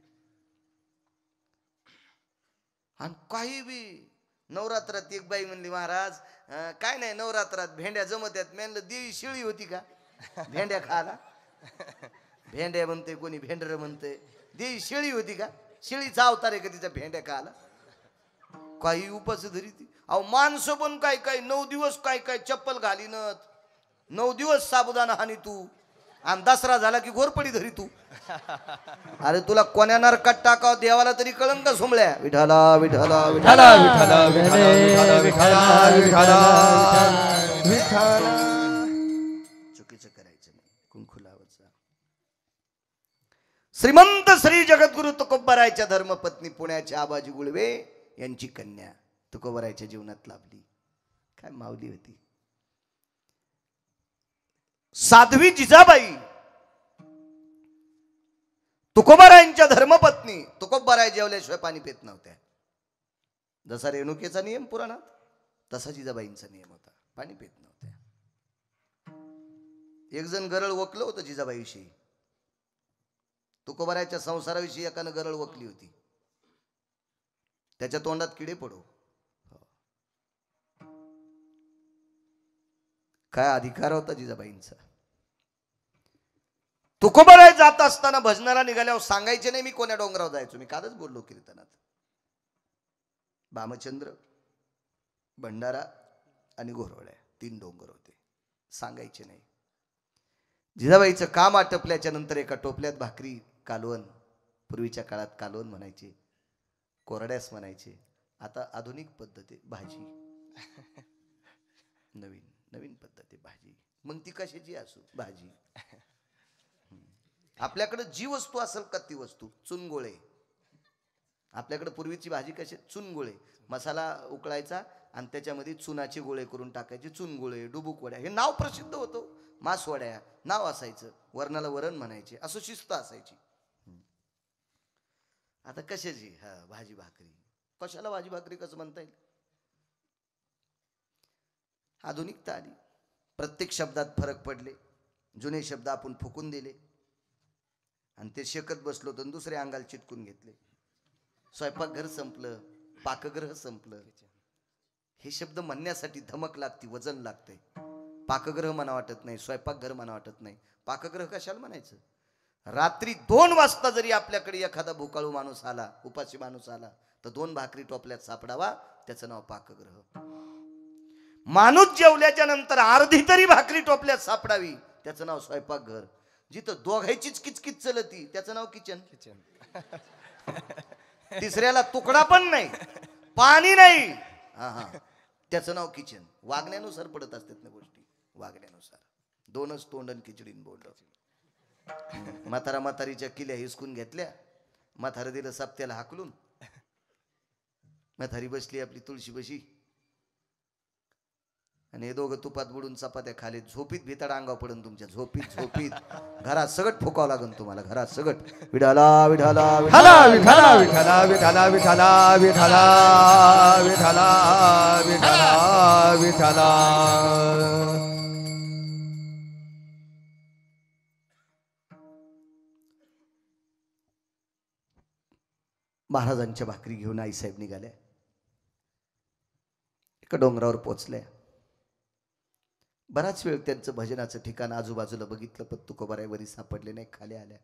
आणि काही बी नवरात्रात एक बाई म्हणली, महाराज काय नाही नवरात्रात भेंड्या जमत आहेत. मी म्हणलं देवी शिळी होती का भेंड्या खायला? भेंड्या म्हणते, कोणी भेंडर म्हणते. देवी शिळी होती का? शिळीचा अवतार आहे का तिचा भेंड्या खायला? काही उपास धरी ती. अहो माणसं पण काय 9 दिवस काय चप्पल घालीनत, 9 दिवस साबुदाणा हानी तू, आणि दसरा झाला की घोरपडी धरी तू. अरे तुला कोण्या नरकात टाकाव देवाला तरी कळंन का सोमळ्या? विठाला विठाला विठाला विठाला विठाला विठाला विठाला विठाला. चुकीचं करायचं नाही, कुंकू लावायचं. श्रीमंत श्री जगद्गुरु तुकोबारायच्या धर्मपत्नी पुण्याच्या आबाजी गुळवे यांची कन्या तुकोबारायच्या जीवनात लाभली. काय माऊली होती. साध्वी जिजाबाई तुकोबारायांच्या धर्मपत्नी. तुकोबाराय जेवल्याशिवाय पाणी पित नव्हत्या. जसा रेणुकेचा नियम पुराणात, तसा जिजाबाईंचा नियम होता, पाणी पित नव्हत्या. एक जण गरळ वकलं होतं जिजाबाईविषयी. तुकोबारायच्या संसाराविषयी एकानं गरळ वकली होती. त्याच्या तोंडात किडे पडो. काय अधिकार होता जिजाबाईंचा. तुकोबाराय जात असताना भजनाला निघाल्यावर सांगायचे नाही मी कोण्या डोंगरावर जायचो. मी कालच बोललो कीर्तनात. भामचंद्र, भंडारा आणि घोरवड्या 3 डोंगर होते. सांगायचे नाही. जिजाबाईचं काम आटपल्याच्या नंतर एका टोपल्यात भाकरी, कालवण, पूर्वीच्या काळात कालवण म्हणायचे, कोरड्यास म्हणायचे. आता आधुनिक पद्धती भाजी. नवीन नवीन पद्धती भाजी. मग ती कशाची असो भाजी. आपल्याकडे जी वस्तू असेल का ती वस्तू. चुनगोळे. आपल्याकडे पूर्वीची भाजी कशी चुनगोळे. मसाला उकळायचा आणि त्याच्यामध्ये चुनाचे गोळे करून टाकायचे. चुनगोळे, डुबुक वड्या हे नाव प्रसिद्ध होतं. मासवड्या नाव असायचं. वरणाला वरण म्हणायचे. असं शिस्त असायची. आता कशाची भाजी भाकरी. कशाला भाजी भाकरी कसं म्हणता येईल. आधुनिकता आली. प्रत्येक शब्दात फरक पडले. जुने शब्द आपण फुकून दिले आणि ते शेकत बसलो तर दुसऱ्या अंगाला चिटकून घेतले. स्वयंपाकघर संपलं, पाकगृह संपलं. हे शब्द म्हणण्यासाठी धमक लागती, वजन लागते. पाकगृह म्हणा वाटत नाही, स्वयंपाकघर म्हणा वाटत नाही. पाकगृह कशाला म्हणायचं. रात्री 2 वाजता जरी आपल्याकडे एखादा भुकाळू माणूस आला, उपाशी माणूस आला तर 2 भाकरी टोपल्यात सापडावा, त्याचं नाव पाकगृह. माणूस जेवल्याच्या नंतर अर्धी तरी भाकरी टोपल्यात सापडावी, त्याचं नाव स्वयंपाकघर. जिथं दोघांचीच किचकिच चलती त्याचं नाव किचन. तिसऱ्याला तुकडा पण नाही, पाणी नाही, त्याचं नाव किचन. वागण्यानुसार पडत असतात ना गोष्टी. वागण्यानुसार. 2च तोंडन खिचडीन बोललं. म्हातारा म्हातारीच्या किल्या हिसकून घेतल्या. म्हातारं दिलं सप्त्याला हाकलून. म्हातारी बसली आपली तुळशी बशी आणि हे दोघं तुपात बुडून चपात्या खाली. झोपीत भिताड अंगाव पडून तुमच्या. झोपीत झोपीत घरात सगट फुकावं लागेल तुम्हाला. घरात सगट. विठाला विठाला विठाला विठाला विठाला विठाला विठाला विठाला विठाला विठाला विठाला. महाराजांच्या भाकरी घेऊन आईसाहेब निघाल्या. एका डोंगरावर पोचल्या. बराच वेळ त्यांचं भजनाचं ठिकाण आजूबाजूला बघितलं पण तुकोबाराय वरी सापडले नाही. खाली आल्या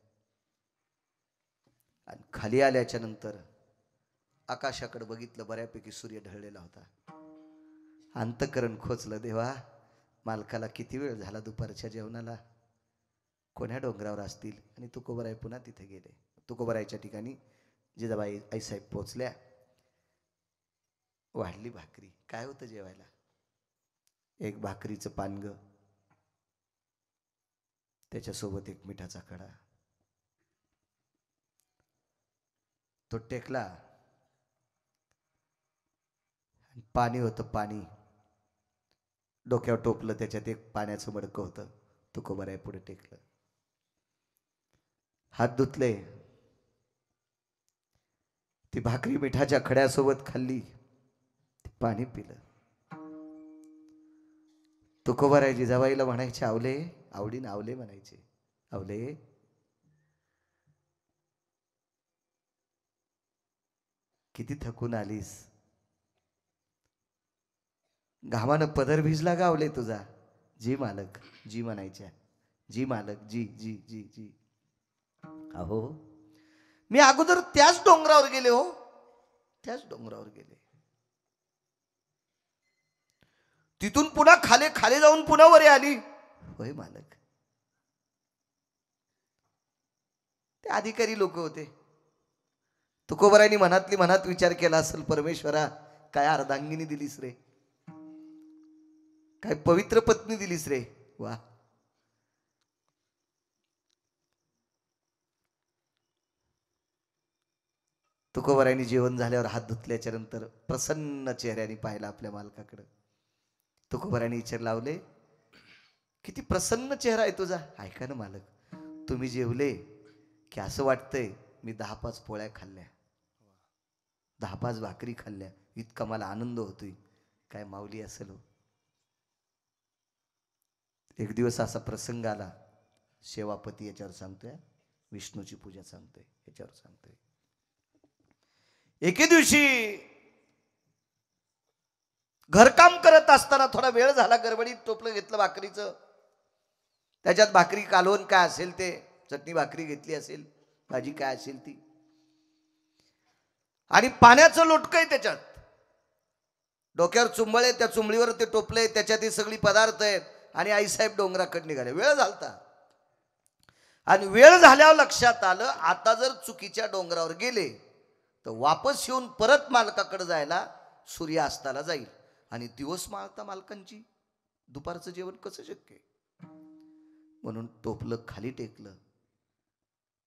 आणि खाली आल्याच्या नंतर आकाशाकडे बघितलं. बऱ्यापैकी सूर्य ढळलेला होता. अंतकरण खोचलं. देवा, मालकाला किती वेळ झाला दुपारच्या जेवणाला. कोण्या डोंगरावर असतील. आणि तुकोबाराय पुन्हा तिथे गेले. तुकोबारायच्या ठिकाणी जिजाबाई आईसाहेब पोचल्या. वाढली भाकरी. काय होतं जेवायला. एक भाकरीचं पानग, त्याच्यासोबत एक मिठाचा खडा. तो टेकला. पाणी होतं. पाणी डोक्यावर टोपलं. त्याच्यात एक पाण्याचं मडकं होतं. तुकोबाराय पुढे टेकलं. हात धुतले. ती भाकरी मिठाच्या खड्यासोबत खाल्ली. पाणी पिलं. तुकोबाराय जिजाबाईला म्हणायचे, आवले. आवडीनं आवले म्हणायचे. आवले, किती थकून आलीस. घामानं पदर भिजला गावले तुझा. जी मालक. जी म्हणायच्या. जी मालक. जी जी जी जी. अहो, मी अगोदर त्याच डोंगरावर गेले. हो, त्याच डोंगरावर गेले. तिथून पुन्हा खाली खाली जाऊन पुन्हा वरे आली. होय मालक. ते अधिकारी लोक होते. तुकोबारायांनी मनातली मनात विचार केला असेल, परमेश्वरा, काय अर्धांगिनी दिलीस रे. काय पवित्र पत्नी दिलीस रे. वा. तुकोबारायांनी जेवण झाल्यावर हात धुतल्याच्या नंतर प्रसन्न चेहऱ्याने पाहिलं आपल्या मालकाकडे. तुकोबारायांनी विचार लावले, किती प्रसन्न चेहरा आहे तुझा. ऐका ना मालक, तुम्ही जेवले की असं वाटतंय मी 10-5 पोळ्या खाल्ल्या, 10-5 भाकरी खाल्ल्या. इतका मला आनंद होतोय. काय माऊली असेल हो. एक दिवस असा प्रसंग आला, सेवापती याच्यावर सांगतोय, विष्णूची पूजा सांगतोय याच्यावर सांगतोय. एके दिवशी घरकाम करत असताना थोडा वेळ झाला, गडबडीत टोपलं घेतलं भाकरीचं, त्याच्यात भाकरी कालवण काय असेल ते, चटणी भाकरी घेतली असेल, भाजी काय असेल ती, आणि पाण्याचं लोटकं आहे त्याच्यात, डोक्यावर चुंबळ आहे, त्या चुंबळीवर ते टोपले, त्याच्यात ही सगळी पदार्थ आहेत, आणि आईसाहेब डोंगराकडे निघाले. वेळ झालता, आणि वेळ झाल्यावर लक्षात आलं आता जर चुकीच्या डोंगरावर गेले तर वापस येऊन परत मालकाकडे जायला सूर्य अस्ताला जाईल, आणि दिवस माळता मालकांची दुपारचं जेवण कसं शक्य आहे. म्हणून टोपलं खाली टेकलं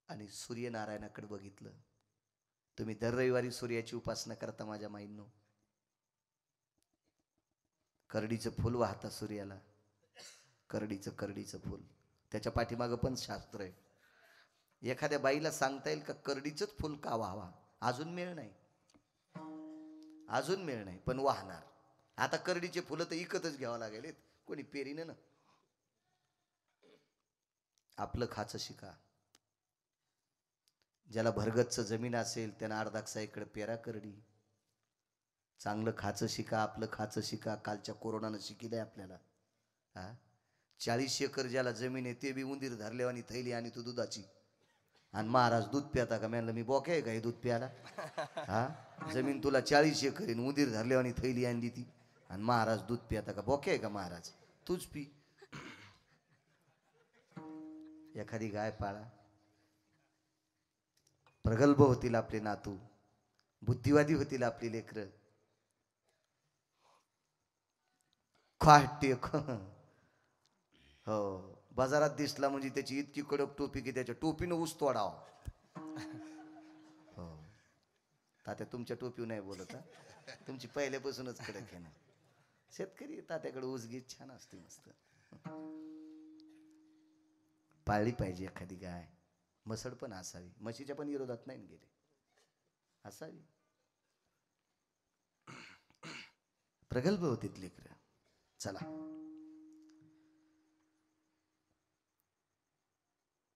आणि सूर्यनारायणाकडे बघितलं. तुम्ही दर रविवारी सूर्याची उपासना करता माझ्या माईंनो. करडीचं फुल वाहता सूर्याला, करडीचं फुल, त्याच्या पाठीमागं पण शास्त्र आहे. एखाद्या बाईला सांगता येईल का करडीचंच फुल का व्हावा? अजून मेळ नाही, अजून मेळ नाही, पण वाहणार. आता करडीचे फुलं तर इकतच घ्यावं लागेल, कोणी पेरीनं ना. आपलं खाचं शिका. ज्याला भरगतच जमीन असेल त्यांना अर्धाकसा इकडे पेरा करडी. चांगलं खाचं शिका, आपलं खाचं शिका. कालच्या कोरोनानं शिकिलंय आपल्याला. 40 एकर ज्याला जमीन आहे ते बी उंदीर धरल्यावानी थैली आणि तू दुधाची, आणि महाराज दूध प्याता का? म्हणलं मी बोके आहे का हे दूध प्याला? जमीन तुला 40 एकर आहे, उंदीर धरल्यावानी थैली आणली ती, आणि महाराज दूध प्याता का? बोके आहे का महाराज? तूच पी. एखादी गाय पाळा. प्रगल्भ होतील आपले नातू, बुद्धिवादी होतील आपली लेकरं. टेक हो, बाजारात दिसला म्हणजे त्याची इतकी कडक टोपी की त्याच्या टोपीनं ऊस तोडावा. हो तात्या, तुमच्या टोपी नाही बोलत, तुमची पहिल्यापासूनच कडक आहे ना. शेतकरी तात्याकडे ऊस गीत छान असते, मस्त. पाळली पाहिजे एखादी गाय, मसड पण असावी, म्हशीच्या पण विरोधात नाही गेले, असावी. प्रगल्भ होतीत लेकरं. चला,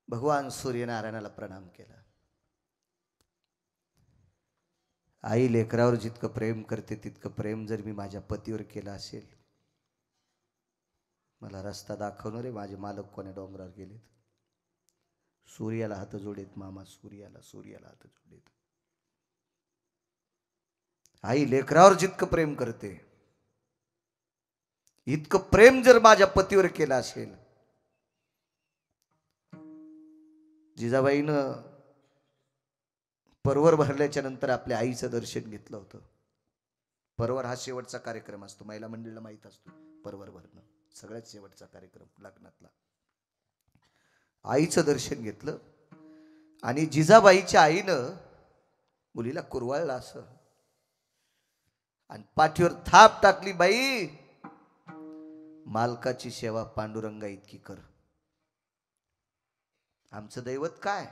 भगवान सूर्यनारायणाला प्रणाम केला. आई लेकरावर जितकं प्रेम करते तितकं प्रेम जर मी माझ्या पतीवर केलं असेल, मला रस्ता दाखवणारे माझे मालक कोण्या डोंगरावर गेलेत. सूर्याला हात जोडेत मामा, सूर्याला हात जोडेत. आई लेकरावर जितकं प्रेम करते इतकं प्रेम जर माझ्या पतीवर केलं असेल. जिजाबाईनं परवर भरल्याच्या नंतर आपल्या आईचं दर्शन घेतलं होतं. परवर हा शेवटचा कार्यक्रम असतो, महिला मंडळीला माहीत असतो. परवर भरणं सगळ्यात शेवटचा कार्यक्रम लग्नातला. आईचं दर्शन घेतलं आणि जिजाबाईच्या आईनं मुलीला कुरवाळला असं आणि पाठीवर थाप टाकली. बाई, मालकाची सेवा पांडुरंगा इतकी कर. आमचं दैवत काय?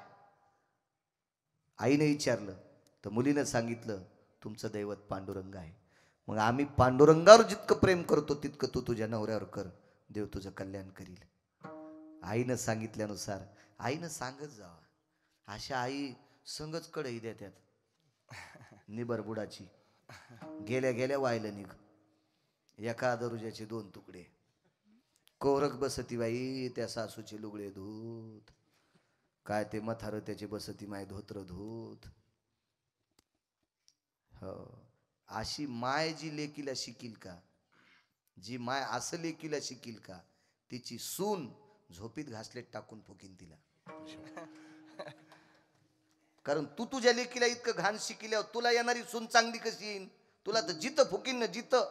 आईने विचारलं तर मुलीनं सांगितलं तुमचं दैवत पांडुरंग आहे. मग आम्ही पांडुरंगावर जितकं प्रेम करतो तितकं तू तुझ्या नवऱ्यावर कर, देव तुझं कल्याण करील. आईनं सांगितल्यानुसार आईनं सांगत जावा. अशा आई संगच कढई देतात निबर बुडाची, गेल्या गेल्या वायलं निघ. एका दरुजाचे 2 तुकडे. कोरक बसती बाई त्या सासूचे लुगडे धूत, काय ते मथार त्याची बसती माय धोत्र धूत. हो, अशी माय जी लेकीला शिकील का, जी माय असं लेकीला शिकील का, तिची सून झोपीत घासलेत टाकून फुकीन तिला. कारण तू तुझ्या लेकीला इतकं घाण शिकल्यावर तुला येणारी सून चांगली कशी येईन? तुला तर जिथं फुकीन ना जिथं.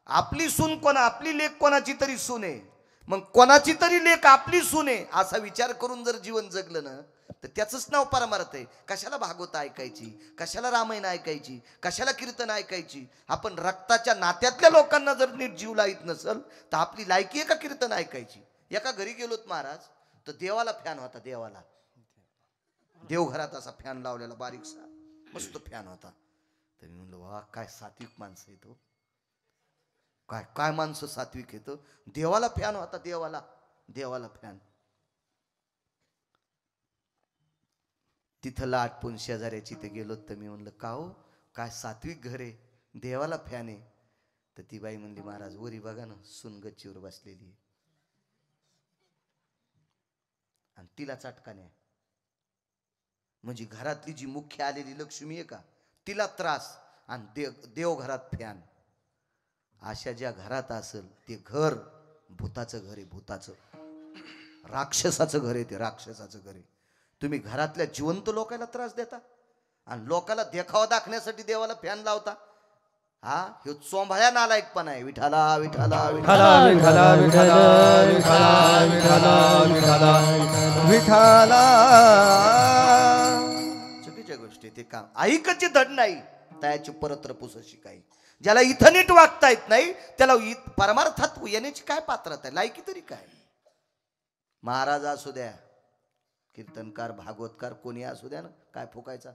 आपली सून कोणा, आपली लेक कोणाची तरी सून आहे, मग कोणाची तरी लेक आपली सून आहे असा विचार करून जर जीवन जगलं ना तर त्याचंच नाव परमार्थ आहे. कशाला भागवत ऐकायची, कशाला रामायण ऐकायची, कशाला कीर्तन ऐकायची? आपण रक्ताच्या नात्यातल्या लोकांना जर नीट जीव लाईत नसल तर आपली लायकी आहे का कीर्तन ऐकायची? एका घरी गेलोत महाराज तर देवाला फॅन होता, देवाला देवघरात असा फॅन लावलेला बारीकसा मस्त फॅन होता. तर मी म्हणलं वा काय सात्विक माणसं आहे तो. काय काय माणसं सात्विक येतं. देवाला फॅन होता, देवाला देवाला फॅन. तिथं लाटपून शेजाऱ्याची ते गेलो तर मी म्हणलं का हो काय सात्विक घर आहे, देवाला फॅन आहे. तर ती बाई म्हणली महाराज वरी बघा ना सून गच्चीवर बसलेली आणि तिला चटकाने. म्हणजे घरातली जी मुख्य आलेली लक्ष्मी आहे का तिला त्रास आणि देव घरात फॅन. अशा ज्या घरात असेल ते घर भूताचं घर आहे, भूताचं राक्षसाचं घर आहे, ते राक्षसाचं घर आहे. तुम्ही घरातल्या जिवंत लोकांना त्रास देता आणि लोकांना देखावा दाखवण्यासाठी देवाला फॅन लावता. हा हे चोंभाळ्या नालायकपणा आहे. विठाला विठाला विठाला विठाला विठाला विठाला विठाला विठाला विठाला. चुकीच्या गोष्टी ते काम ऐकायची धड नाही, त्याची परत्र पुस शिकाय. ज्याला इथं नीट वागता येत नाही त्याला परमार्थात येण्याची काय पात्रता आहे, लायकी तरी काय. महाराज असू द्या, कीर्तनकार, भागवतकार, कोणी असू द्या ना, काय फुकायचा.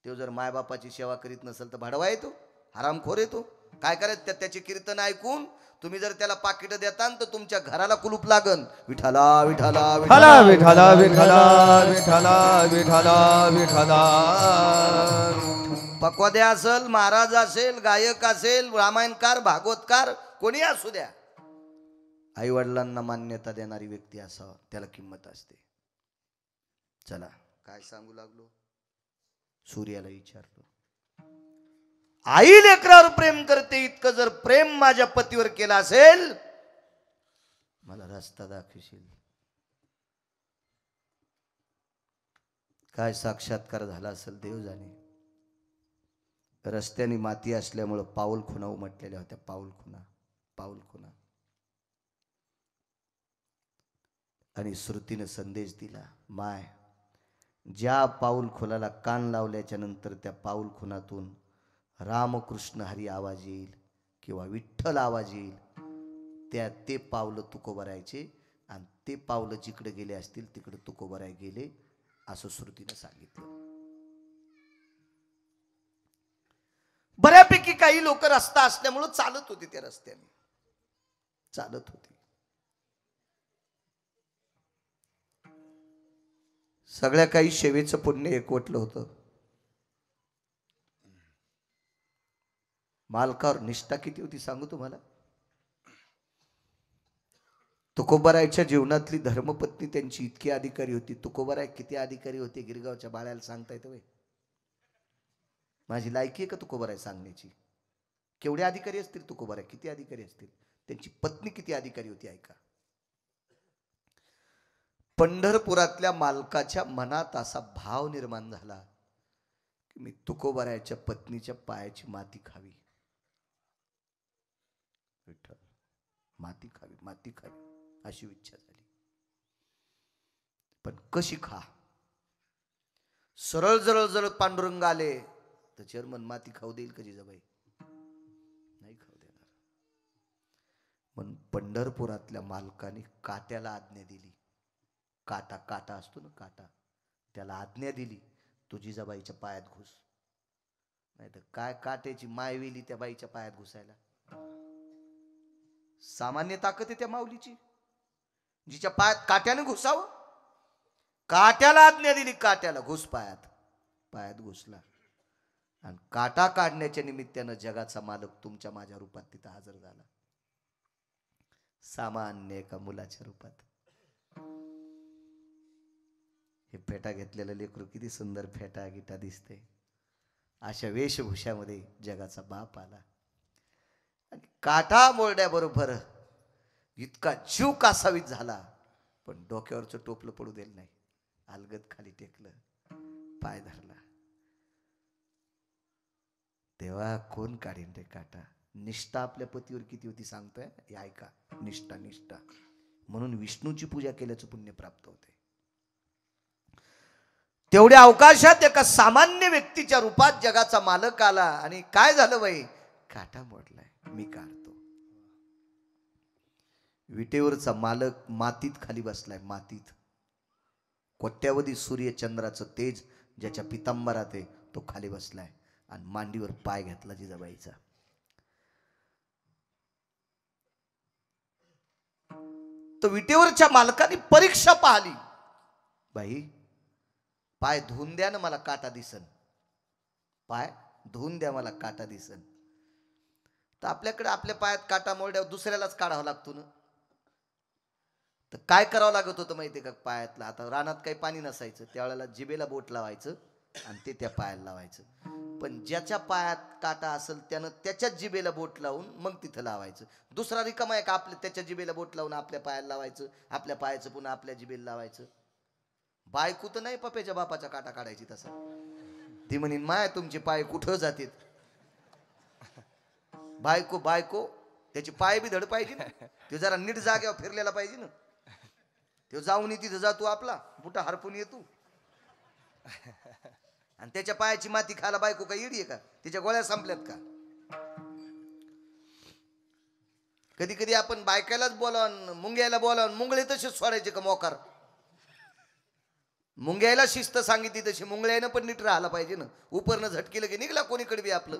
तो जर मायबापाची सेवा करीत नसेल तर भाडवा येतो, हरामखोर येतो. काय करायचं त्याचे कीर्तन ऐकून तुम्ही जर त्याला पाकिट देता तर तुमच्या घराला कुलूप लागन. विठाला विठाला विठाला विठाला विठाला विठाला विठाला विठाला. पक्वाद्या असेल, महाराज असेल, गायक असेल, रामायणकार, भागवतकार, कोणी असू द्या, आई वडिलांना मान्यता देणारी व्यक्ती असावं, त्याला किंमत असते. चला काय सांगू लागलो. सूर्याला विचारलो, आई लेकरावर प्रेम करते इतकं जर प्रेम माझ्या पतीवर केलं असेल मला रस्ता दाखवशील. काय साक्षात्कार झाला असेल देव जाणे. रस्त्याने माती असल्यामुळं पाऊल खुणा उमटलेल्या होत्या, पाऊल खुणा, पाऊल खुणा. आणि श्रुतीनं संदेश दिला, माय ज्या पाऊल खुनाला कान लावल्याच्या नंतर त्या पाऊल खुनातून रामकृष्ण हरी आवाज येईल किंवा विठ्ठल आवाज येईल, ते पावलं तुकोबरायचे आणि ते पावलं जिकडे गेले असतील तिकडे तुकोबराय गेले, असं श्रुतीनं सांगितलं. बऱ्यापैकी काही लोक रस्ता असल्यामुळं चालत होते, त्या रस्त्याने चालत होते. सगळ्या काही सेवेचं पुण्य एकवटलं होतं. मालकावर निष्ठा किती होती सांगू तुम्हाला. तुकोबारायच्या जीवनातली धर्मपत्नी त्यांची इतकी अधिकारी होती. तुकोबाराय किती अधिकारी होते गिरगावच्या बाळ्याला सांगता येतं व्हय. माझी लायकी आहे का तुकोबाराय सांगण्याची. केवढे अधिकारी असतील तुकोबाराय, किती अधिकारी असतील, त्यांची पत्नी किती अधिकारी होती ऐका. पंढरपुरातल्या मालकाच्या मनात असा भाव निर्माण झाला की मी तुकोबारायच्या पत्नीच्या पायाची माती खावी. विठ्ठल माती खावी, माती खावी अशी इच्छा झाली. पण कशी खा. सरळ जरळ जरळ पांडुरंग आले तर चेअरमन माती खाऊ देईल का जिजाबाई, नाही खाऊ देणार. म्हणून पंढरपुरातल्या मालकाने काट्याला आज्ञा दिली. काटा, काटा असतो ना काटा, त्याला आज्ञा दिली तू जिजाबाईच्या पायात घुस. नाही तर काय काट्याची मायवेली त्या बाईच्या पायात घुसायला. सामान्य ताकद आहे त्या माऊलीची, जिच्या पायात काट्याने घुसावं. काट्याला आज्ञा दिली, काट्याला घुस पायात. पायात घुसला आणि काटा काढण्याच्या निमित्तानं जगाचा मालक तुमच्या माझ्या रूपात तिथं हजर झाला, सामान्य एका मुलाच्या रूपात. हे फेटा घेतलेलं लेकरू किती सुंदर फेटा गिटा दिसते. अशा वेशभूषामध्ये जगाचा बाप आला आणि काटा मोरड्याबरोबर इतका जीव कासावीत झाला, पण डोक्यावरचं टोपलं पडू दिलं नाही. अलगद खाली टेकलं, पाय धरला. तेव्हा कोण काढीन रे काटा. निष्ठा आपल्या पतीवर किती होती सांगतोय हे ऐका. निष्ठा, निष्ठा. म्हणून विष्णूची पूजा केल्याचं पुण्य प्राप्त होते. तेवढ्या अवकाशात एका सामान्य व्यक्तीच्या रूपात जगाचा मालक आला आणि काय झालं बाई, काटा मोडलाय, मी काढतो. विटेवरचा मालक मातीत खाली बसलाय, मातीत. कोट्यावधी सूर्यचंद्राचं तेज ज्याच्या पितांबरात आहे तो खाली बसलाय आणि मांडीवर पाय घेतला जिजाबाईचा. तर विटेवरच्या मालकाने परीक्षा पाहिली. बाई, पाय धुवून द्या ना, मला काटा दिसन. पाय धुवून द्या, मला काटा दिसन. तर आपल्याकडे आपल्या पायात काटा मोडल्यावर दुसऱ्यालाच काढावा लागतो ना. तर काय करावं लागत होतं माहितीये का पायातला? आता रानात काही पाणी नसायचं, त्यावेळेला जिभेला बोट लावायचं आणि ते त्या पायाला लावायचं. पण ज्याच्या पायात काटा असेल त्यानं त्याच्याच जिभेला बोट लावून मग तिथं लावायचं. दुसरा रिकामा आहे का आपल्या त्याच्या जिभेला बोट लावून आपल्या पायाला लावायचं, आपल्या पायाचं पुन्हा आपल्या जिभेला लावायचं? बायको तर नाही पप्याच्या बापाचा काटा काढायची तसा. ती म्हणीन माय तुमचे पाय कुठं जातील. बायको बायको त्याची पाय बी धड पाहिजे ना, ते जरा नीट जाग्यावर फिरलेला पाहिजे ना. तो जाऊन तिथं जातो आपला बुटा हरपून येतो आणि त्याच्या पायाची माती खायला बायको काय येडी आहे का? तिच्या गोळ्या संपल्यात का? कधी कधी आपण बायकालाच बोलावून मुंग्याला बोलावून मुंगळे तसेच सोडायचे का मोकार? मुंग्याला शिस्त सांगितली तशी मुंगळ्यानं पण नीट राहायला पाहिजे ना. उपरनं झटकेलं की निघला कोणीकडे बी आपलं.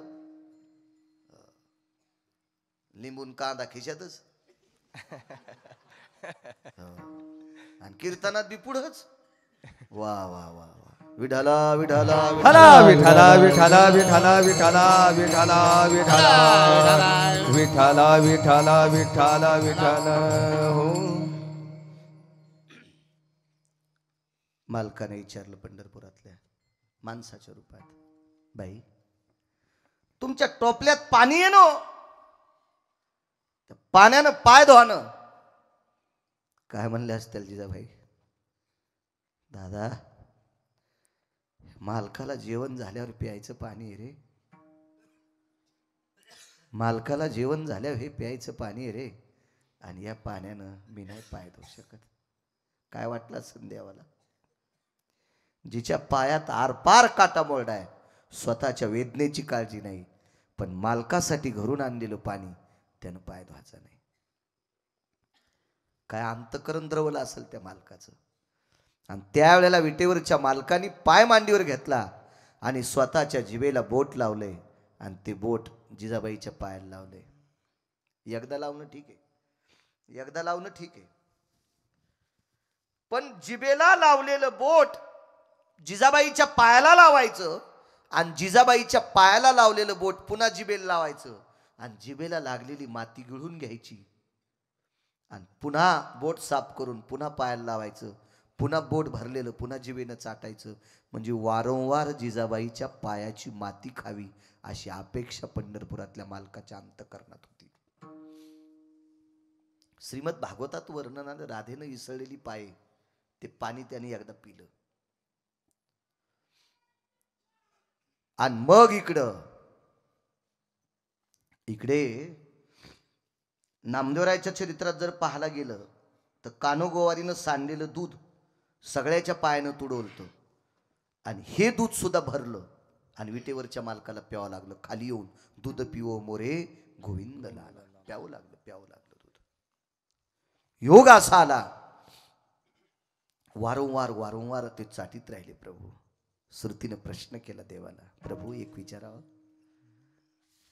लिंबून कांदा खिशातच आणि कीर्तनात बी पुढंच. वा वा वा वा. विठाला विठाला विठाला विठाला विठाला विठाला विठाला विठाला विठाला विठाला विठाला विठाला विठाला. हो. मालकाने विचारलं पंढरपुरातल्या माणसाच्या रूपात, बाई तुमच्या टोपल्यात पाणी आहे ना, पाण्यानं पाय धुवानं. काय म्हणले असतील जिजाबाई? दादा, मालकाला जेवण झाल्यावर प्यायचं पाणी आहे रे. मालकाला जेवण झाल्यावर हे प्यायचं पाणी आहे रे. आणि या पाण्यानं मी नाही पाय धुवू शकत. काय वाटलं असेल देवाला? जिच्या पायात आरपार काटा मोरडाय, स्वतःच्या वेदनेची काळजी नाही, पण मालकासाठी घरून आणलेलं पाणी त्यानं पाय धुवायचा नाही. काय अंतकरण द्रवलं असेल त्या मालकाचं. आणि त्यावेळेला विटेवरच्या मालकाने पाय मांडीवर घेतला आणि स्वतःच्या जिभेला बोट लावले आणि ते बोट जिजाबाईच्या पायाला लावले. एकदा लावणं ठीक आहे, एकदा लावणं ठीक आहे, पण जिभेला लावलेलं बोट जिजाबाईच्या पायाला लावायचं आणि जिजाबाईच्या पायाला लावलेलं बोट पुन्हा जिभेला लावायचं आणि जिभेला लागलेली माती गिळून घ्यायची आणि पुन्हा बोट साफ करून पुन्हा पायाला लावायचं, पुन्हा बोट भरलेलं पुन्हा जिभेनं चाटायचं. म्हणजे वारंवार जिजाबाईच्या पायाची माती खावी अशी अपेक्षा पंढरपुरातल्या मालकाच्या अंतकरणात होती. श्रीमद भागवतात वर्णन आलं, राधेनं इसळलेली पाय ते पाणी त्याने एकदा पिलं. आणि मग इकडे नामदेवरायाच्या चरित्रात जर पाहायला गेलं तर कानोगोवारीनं सांडलेलं दूध सगळ्याच्या पायानं तुडवलं आणि हे दूध सुद्धा भरलं आणि विटेवरच्या मालकाला प्यावं लागलं. खाली येऊन दूध पिवो मोरे गोविंद लाला. प्यावं लागलं दूध. योग असा आला, वारंवार ते चाटीत राहिले. प्रभू श्रुतीनं प्रश्न केला देवाला, प्रभू एक विचारावं,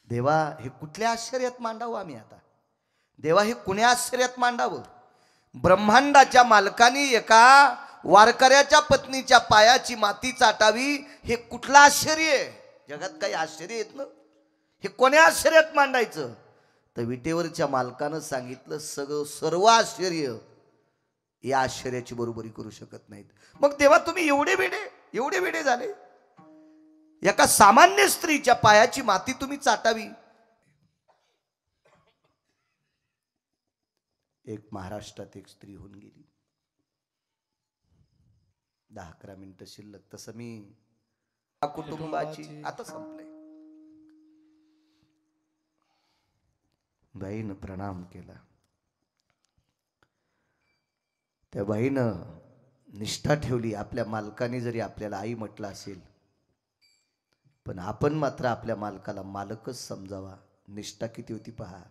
देवा हे कुठल्या आश्चर्यात मांडावं आम्ही आता? देवा हे कुण्या आश्चर्यात मांडावं? ब्रह्मांडाच्या मालकाने एका वारकऱ्याच्या पत्नीच्या पायाची माती चाटावी, हे कुठलं आश्चर्य आहे? जगात काही आश्चर्य येत ना, हे कोण्या आश्चर्यात मांडायचं? तर विटेवरच्या मालकानं सांगितलं, सर्व आश्चर्य या आश्चर्याची बरोबरी करू शकत नाहीत. मग देवा तुम्ही एवढे वेडे झाले? एका सामान्य स्त्रीच्या पायाची माती तुम्ही चाटावी? एक महाराष्ट्रात एक स्त्री होऊन गेली. 10-11 मिनिटं शिल्लक. तसं मी कुटुंबाची आता संपलंय. बाईनं प्रणाम केला. त्या बाईनं निष्ठा ठेवली. आपल्या मालकाने जरी आपल्याला आई म्हटलं असेल, पण आपण मात्र आपल्या मालकाला मालकच समजावा. निष्ठा किती होती पहा.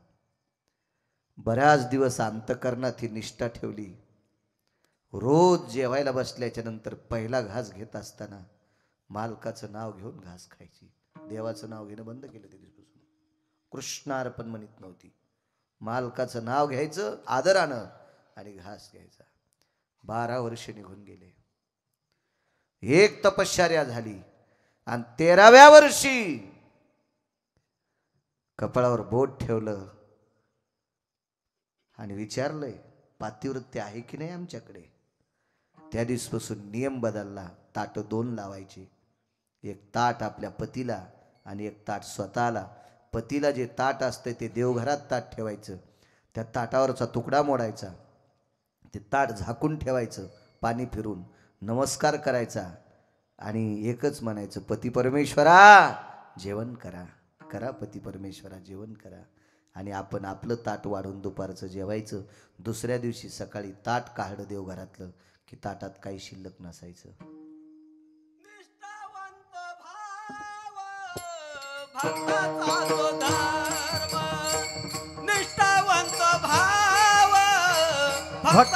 बऱ्याच दिवस अंतकरणात ही निष्ठा ठेवली. रोज जेवायला बसल्याच्या नंतर पहिला घास घेत असताना मालकाचं नाव घेऊन घास खायची. देवाचं नाव घेणं बंद केलं त्या दिवसापासून. कृष्णार्पण म्हणत नव्हती. मालकाचं नाव घ्यायचं आदरानं आणि घास घ्यायचा. 12 वर्ष निघून गेले. एक तपश्चर्या झाली आणि 13व्या वर्षी कपाळावर बोट ठेवलं आणि विचारलंय पातिवृत्य आहे की नाही आमच्याकडे. त्या दिवसापासून नियम बदलला. ताट 2 लावायची. एक ताट आपल्या पतीला आणि एक ताट स्वतःला. पतीला जे ताट असते ते देवघरात ताट ठेवायचं. त्या ताटावरचा तुकडा मोडायचा. ते ताट झाकून ठेवायचं पाणी फिरून. नमस्कार करायचा आणि एकच म्हणायचं पती परमेश्वरा जेवण करा. करा पती परमेश्वरा जेवण करा. आणि आपण आपलं ताट वाढून दुपारचं जेवायचं. दुसऱ्या दिवशी सकाळी ताट काढलं देवघरातलं की ताटात काही शिल्लक नसायचं. निष्ठावंत भाव भक्त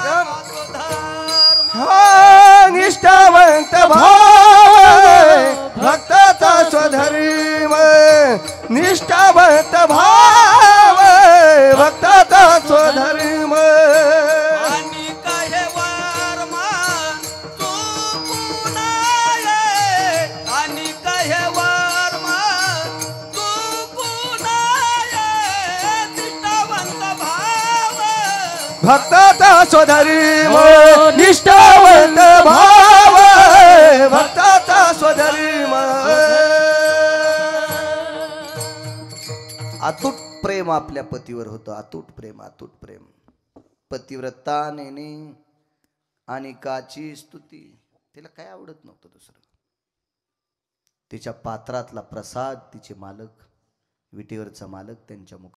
धर्म निष्ठावंत भाव भक्ताचा स्वधर्म. निष्ठावंत भाव भक्ताचा स्वधर्म. आणि कहे वर्म चुकू नये. आणि कहे वर्म चुकू नये. निष्ठावंत भाव भक्ताचा स्वधर्म. निष्ठावंत भाव भक्ताचा स्वधर्म. अतूट प्रेम आपल्या पतीवर होतं. अतूट प्रेम, अतूट प्रेम. पतिव्रता नेने आणि काची स्तुती. तिला काय आवडत नव्हतं दुसरं. तिच्या पात्रातला प्रसाद तिचे मालक, विटेवरचा मालक त्यांच्या मुखात